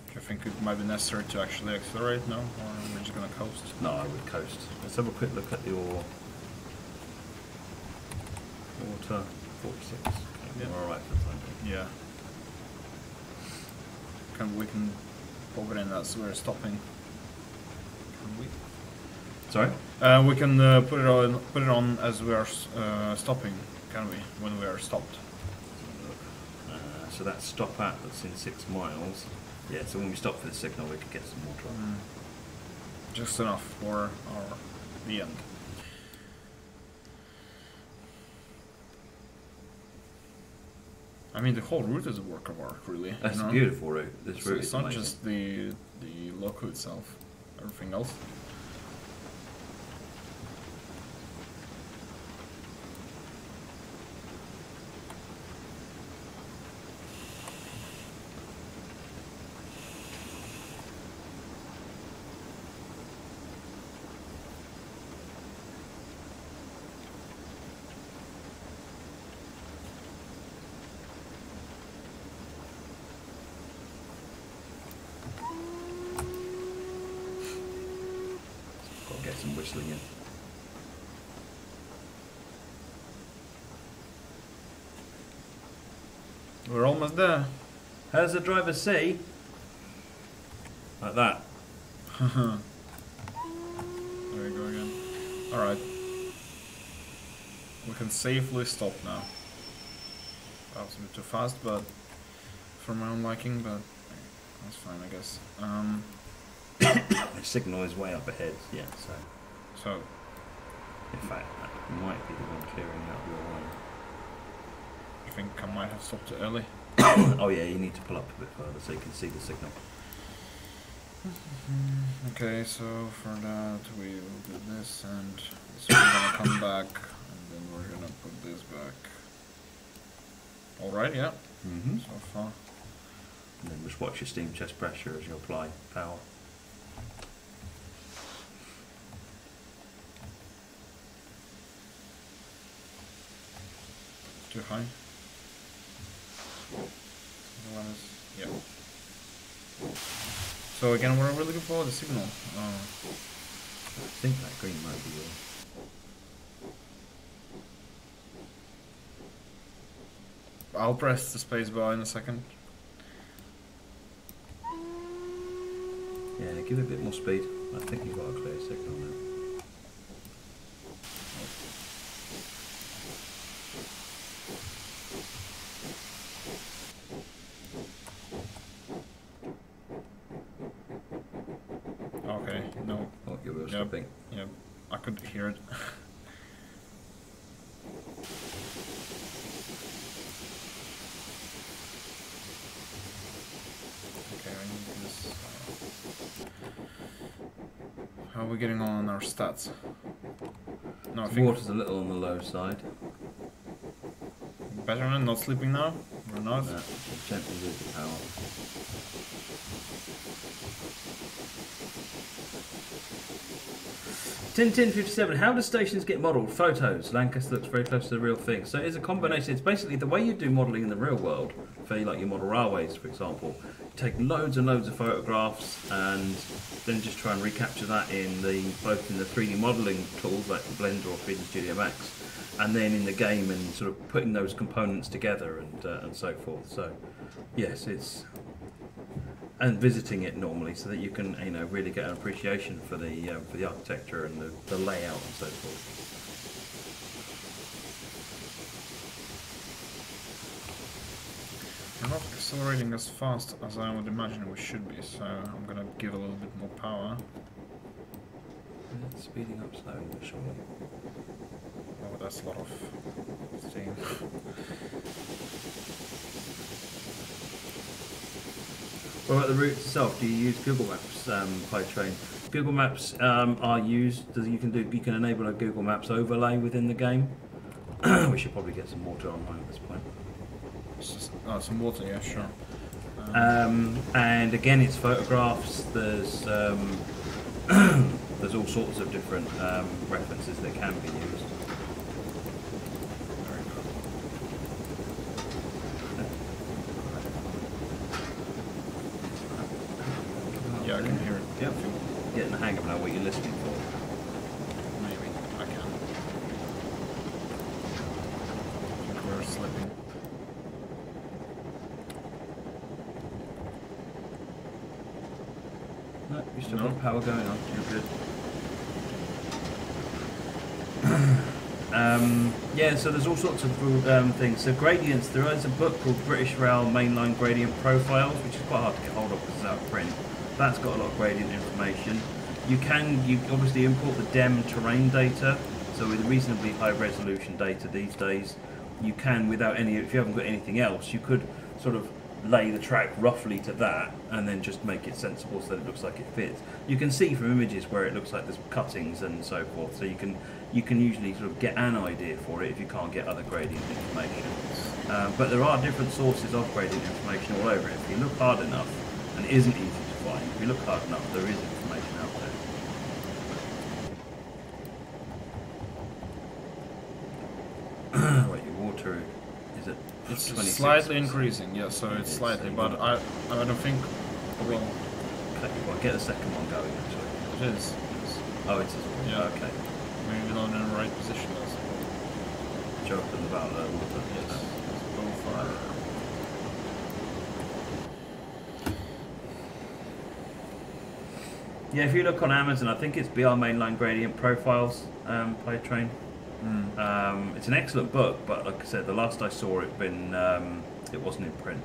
Do you think it might be necessary to actually accelerate now, or we're just gonna coast? No, I would coast. Let's have a quick look at your water 46. Okay, Yeah. we're alright for the time being. Yeah. We can pop it in as we're stopping. Can we? Sorry? We can put it on as we are stopping. Can we? When we are stopped. So that stop at that's in 6 miles. Yeah, so when we stop for the signal, we could get some water on. Just enough for the end. I mean, the whole route is a work of art, really. That's you know? a beautiful route. This route It's is not amazing. just the loco itself. Everything else. whistling in. We're almost there. How's the driver see? Like that. There we go again. Alright. We can safely stop now. That was a bit too fast, but for my own liking, but that's fine, I guess. The signal is way up ahead, yeah, So, in fact, that might be the one clearing out your way. I think I might have stopped too early. Oh yeah, you need to pull up a bit further so you can see the signal. Okay, so for that we will do this, and so we're gonna come back, and then we're gonna put this back. Alright, yeah, so far. And then just watch your steam chest pressure as you apply power. Too high. The one is, yeah. So again, what are we looking for? The signal. I think that green might be yours. I'll press the space bar in a second. Yeah, give it a bit more speed. I think you've got a clear signal now. Okay, no. Oh, your wheel's stopping. Yep, I could hear it. Okay, I need this. How are we getting on our stats? No, I think Water's a little on the low side. better than not sleeping now. We're not. Gently with the power. Tintin57, how do stations get modelled? Photos. Lancaster looks very close to the real thing. So it's a combination. It's basically the way you do modelling in the real world, for like your model railways, for example. You take loads and loads of photographs and then just try and recapture that in both in the 3D modelling tools like Blender or 3D Studio Max, and then in the game and sort of putting those components together and so forth. So yes, it's and visiting it normally so that you can really get an appreciation for the architecture and the layout and so forth. We're not accelerating as fast as I would imagine we should be, so I'm gonna give a little bit more power. It's speeding up slowly, surely. Oh, that's a lot of steam. What about the route itself? Do you use Google Maps, PyTrain? Google Maps are used. You can enable a Google Maps overlay within the game. We should probably get some water online at this point. Some water, yeah, sure. And again, it's photographs. There's there's all sorts of different references that can be used. Yeah, I can hear it. Yep. Getting the hang of now what you're listening for. Maybe. I can. I think we're slipping. No, you still got power going on. You're good. Yeah, so there's all sorts of things. So gradients, there is a book called British Rail Mainline Gradient Profiles, which is quite hard to get hold of because it's out of print. That's got a lot of gradient information. You obviously import the DEM terrain data, so with reasonably high resolution data these days, you can, without any, if you haven't got anything else, you could sort of lay the track roughly to that and then just make it sensible so that it looks like it fits. You can see from images where it looks like there's cuttings and so forth, so you can usually sort of get an idea for it if you can't get other gradient information. But there are different sources of gradient information all over it. If you look hard enough, and it isn't easy to find, if you look hard enough, there is information out there. Right, your water is at It's 26. slightly increasing, yeah, so it's slightly, but I don't think... Well, Get the second one going, actually. it is. Oh, it's as well. Yeah. Okay. Maybe not in the right position as well. Joking about the water. Yes. Both are. Yeah, if you look on Amazon, I think it's BR Mainline Gradient Profiles by Train. It's an excellent book, but like I said, the last I saw it wasn't in print.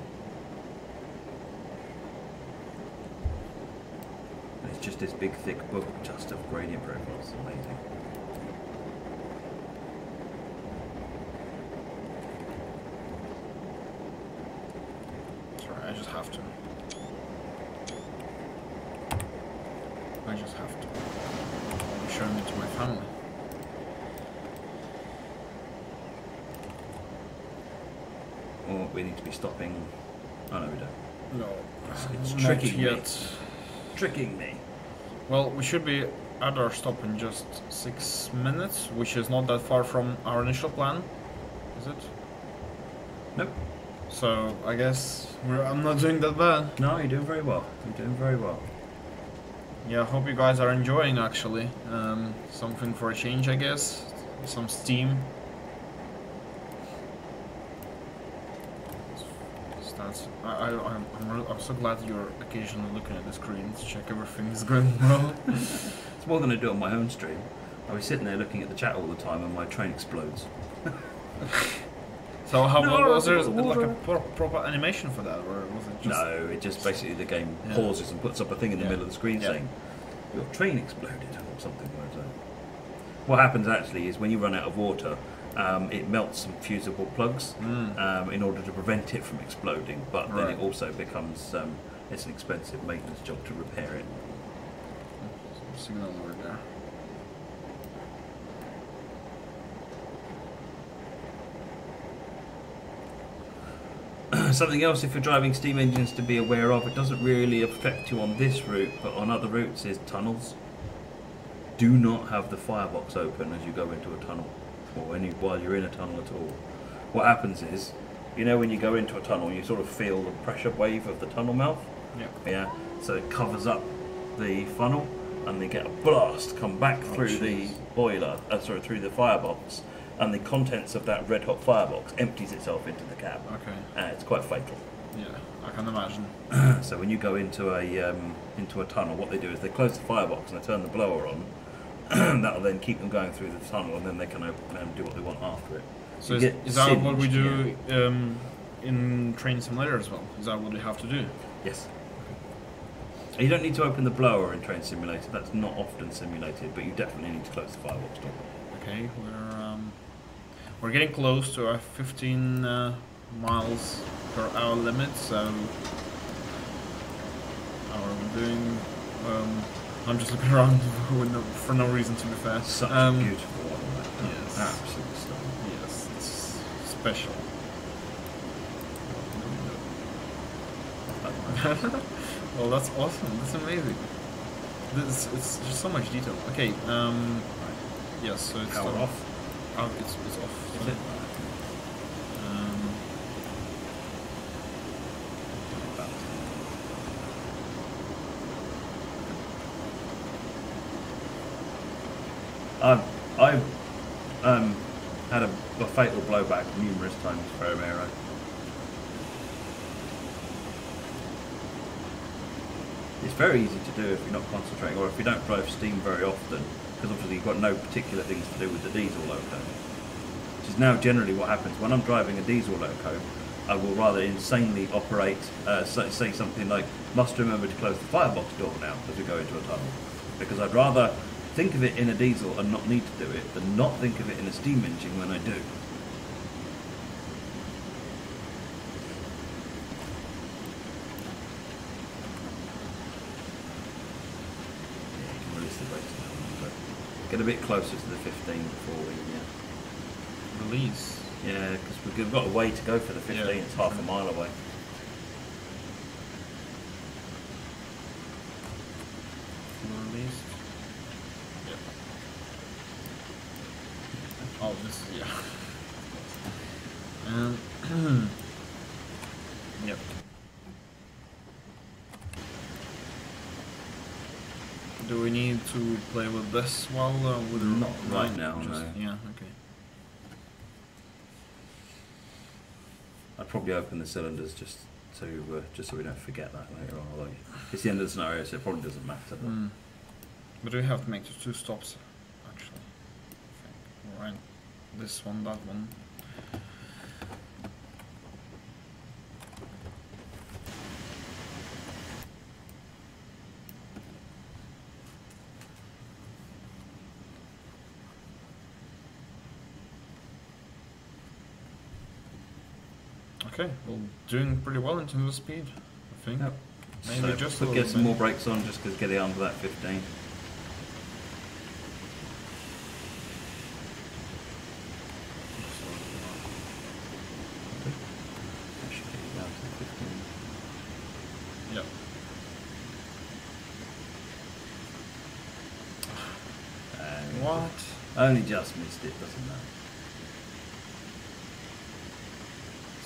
And it's just this big, thick book just of gradient profiles. It's amazing. Sorry, I just have to. I'll be showing it to my family. Or we need to be stopping. Oh no, we don't. No, It's not tricking me. yet. Tricking me. Well, we should be at our stop in just 6 minutes, which is not that far from our initial plan, is it? Nope. So I guess I'm not doing that bad. No, you're doing very well. You're doing very well. Yeah, I hope you guys are enjoying actually. Something for a change, I guess. Some steam. I'm so glad you're occasionally looking at the screen to check everything is going well. It's more than I do on my own stream. I was sitting there looking at the chat all the time and my train explodes. So how No, was there the like water. a proper animation for that, or was it just? No, it just basically the game Yeah. pauses and puts up a thing in the Yeah. middle of the screen Yeah. saying, your train exploded or something like that. What happens actually is when you run out of water, it melts some fusible plugs in order to prevent it from exploding, but then Right. it also becomes it's an expensive maintenance job to repair it. Signal over there. Something else if you're driving steam engines to be aware of, it doesn't really affect you on this route, but on other routes is tunnels. Do not have the firebox open as you go into a tunnel, or while you're in a tunnel at all. What happens is, you know when you go into a tunnel, you sort of feel the pressure wave of the tunnel mouth? Yeah. Yeah, so it covers up the funnel, and they get a blast come back through the boiler, through the firebox, and the contents of that red hot firebox empties itself into the cab. Okay. And it's quite fatal. Yeah, I can imagine. So when you go into a tunnel, what they do is they close the firebox and they turn the blower on. That'll then keep them going through the tunnel, and then they can open and do what they want after it. So You get is that what we singed, do in Train Simulator as well? Is that what we have to do? Yes. You don't need to open the blower in Train Simulator. That's not often simulated, but you definitely need to close the firebox door. Okay, we're getting close to our 15 miles per hour limit, so how are we doing? I'm just looking around for no reason, to be fair. Such a beautiful one. Yes. Absolutely stunning. Yes, it's special. Well, that's awesome. That's amazing. It's just so much detail. Okay. Yes. So it's Power still off. Oh, it's off. Is it? I've had a fatal blowback numerous times for Aero. It's very easy to do if you're not concentrating, or if you don't blow steam very often, because obviously you've got no particular things to do with the diesel loco. Which is now generally what happens when I'm driving a diesel loco. I will rather insanely operate, say something like, must remember to close the firebox door now as we go into a tunnel. Because I'd rather think of it in a diesel and not need to do it than not think of it in a steam engine when I do. Yeah, you can release the brakes now, but get a bit closer to the 15 before we... Release. Yeah, because we've got a way to go for the 15, Yeah. it's half a mile away. Release. Yep. Oh, this is yeah. Yep. Do we need to play with this while with Not right now, just, no. Yeah, okay. I'd probably open the cylinders just so we don't forget that later on. Although it's the end of the scenario, so it probably doesn't matter. But we have to make the 2 stops, actually. I think. Right. This one, that one. Okay, well, doing pretty well in terms of speed, I think. Yep. Maybe So just we'll a get little some bit. more brakes on just because get the arm for that 15. That should get you down to 15. Yeah. What? Only just missed it, doesn't matter.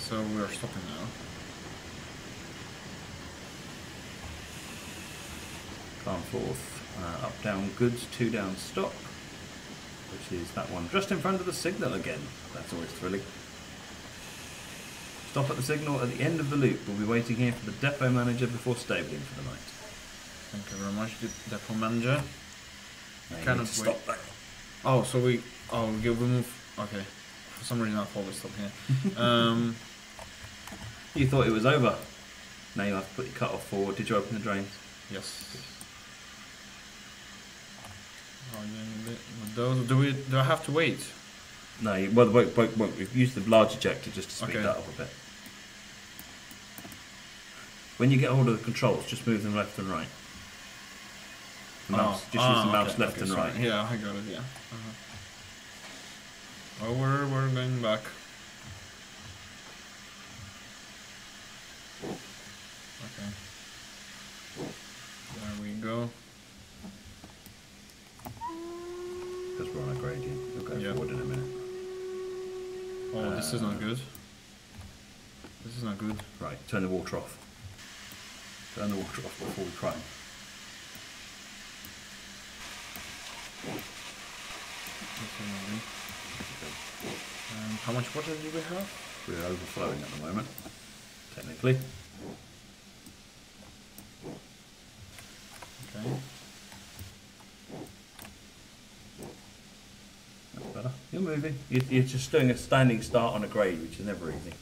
So we're stopping now. Climb forth, up, down, goods, 2 down, stop, which is that one just in front of the signal again. That's always thrilling. Stop at the signal at the end of the loop. We'll be waiting here for the depot manager before stabling for the night. Thank you very much, depot manager. Now you Cannot need to wait. stop there. Oh, so we move. Okay. For some reason I thought we stopped here. You thought it was over. Now you have to put your cut off forward. Did you open the drains? Yes. Oh, yeah, with those, do I have to wait? No, well, won't. We've used the large ejector just to speed Okay. that up a bit. When you get hold of the controls, just move them left and right. The mouse, just use the mouse okay, left okay, and sorry. right. Yeah, I got it. Yeah. Oh, we're going back. Okay. There we go. Because we're on a gradient. We'll go Yeah. forward in a minute. Oh, this is not good. This is not good. Right, turn the water off. Turn the water off before we climb. How much water do we have? We're overflowing at the moment, technically. Okay. That's better. You're moving. You're just doing a standing start on a grade, which is never easy.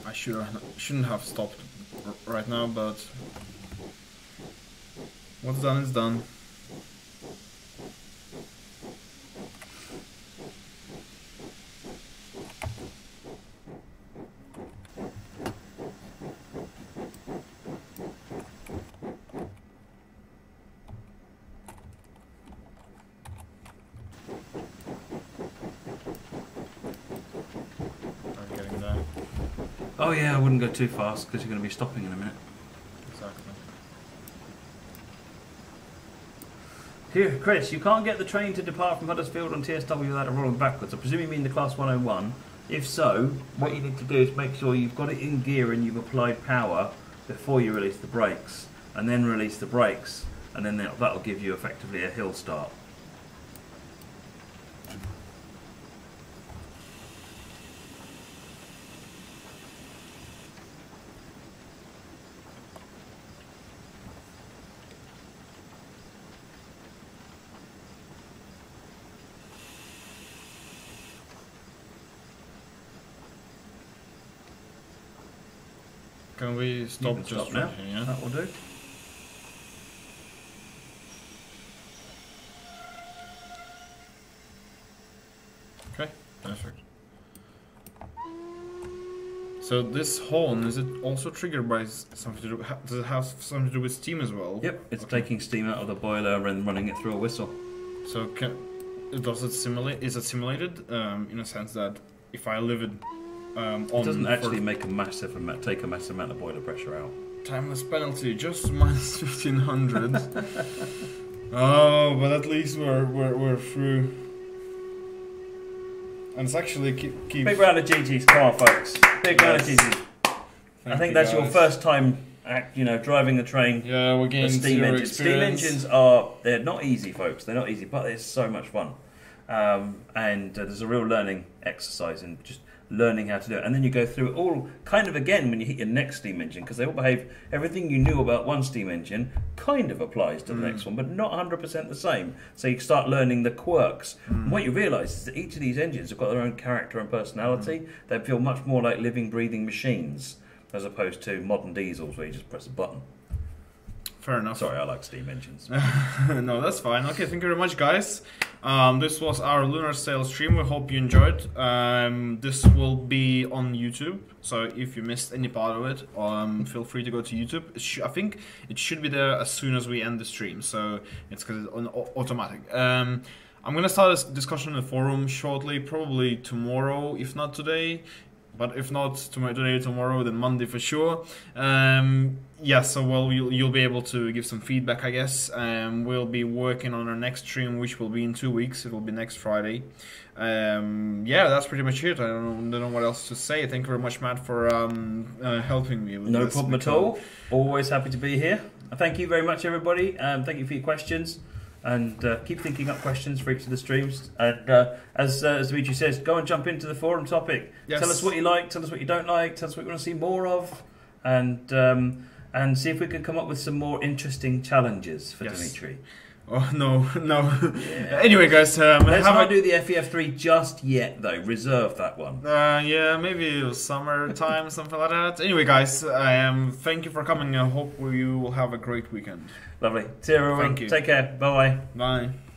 I shouldn't have stopped right now, but what's done is done. I'm getting there. Oh yeah, I wouldn't go too fast because you're going to be stopping in a minute. Exactly. Here, Chris, you can't get the train to depart from Huddersfield on TSW without it rolling backwards. I presume you mean the Class 101. If so, what you need to do is make sure you've got it in gear and you've applied power before you release the brakes, and then release the brakes, and then that'll give you effectively a hill start. Can we stop can just stop now. right here? Yeah? That will do. Okay, perfect. So this horn, is it also triggered by something to do? Does it have something to do with steam as well? Yep, it's Okay. taking steam out of the boiler and running it through a whistle. So does it simulate? Is it simulated in a sense that if I leave it on? It doesn't actually for make a massive amount, take a massive amount of boiler pressure out. timeless penalty, just minus 1500. Oh, but at least we're through. And it's actually keep Big round of GGs, come on, folks. Big round of GGs. I think that's your first time, driving a train. Yeah, we're getting steam engines. Steam engines they're not easy, folks. They're not easy, but it's so much fun. And there's a real learning exercise in just learning how to do it. And then you go through it all kind of again when you hit your next steam engine, because they all behave, everything you knew about one steam engine kind of applies to the next one, but not 100% the same. So you start learning the quirks. And what you realise is that each of these engines have got their own character and personality. They feel much more like living, breathing machines, as opposed to modern diesels where you just press a button. Fair enough. Sorry, I like steam engines. No, that's fine. Okay, thank you very much, guys. This was our Lunar Sail stream. We hope you enjoyed. This will be on YouTube, so if you missed any part of it, feel free to go to YouTube. I think it should be there as soon as we end the stream, so it's because it's on automatic. I'm going to start a discussion in the forum shortly, probably tomorrow, if not today. But if not today, tomorrow, then Monday for sure. Yeah, so you'll be able to give some feedback, I guess. We'll be working on our next stream, which will be in 2 weeks. It will be next Friday. Yeah, that's pretty much it. I don't know what else to say. Thank you very much, Matt, for helping me with No this. problem at all. Always happy to be here. Thank you very much, everybody. Thank you for your questions. And keep thinking up questions for each of the streams. And as Dimitri says, go and jump into the forum topic. Yes. Tell us what you like, tell us what you don't like, tell us what you want to see more of, and see if we can come up with some more interesting challenges for Dimitri. Oh, no. Yeah. Anyway, guys, let's not do the FEF3 just yet, though. Reserve that one. Yeah, maybe summertime, something like that. Anyway, guys, thank you for coming. I hope you will have a great weekend. Lovely. See you, everyone. Thank you. Take care. Bye-bye. Bye.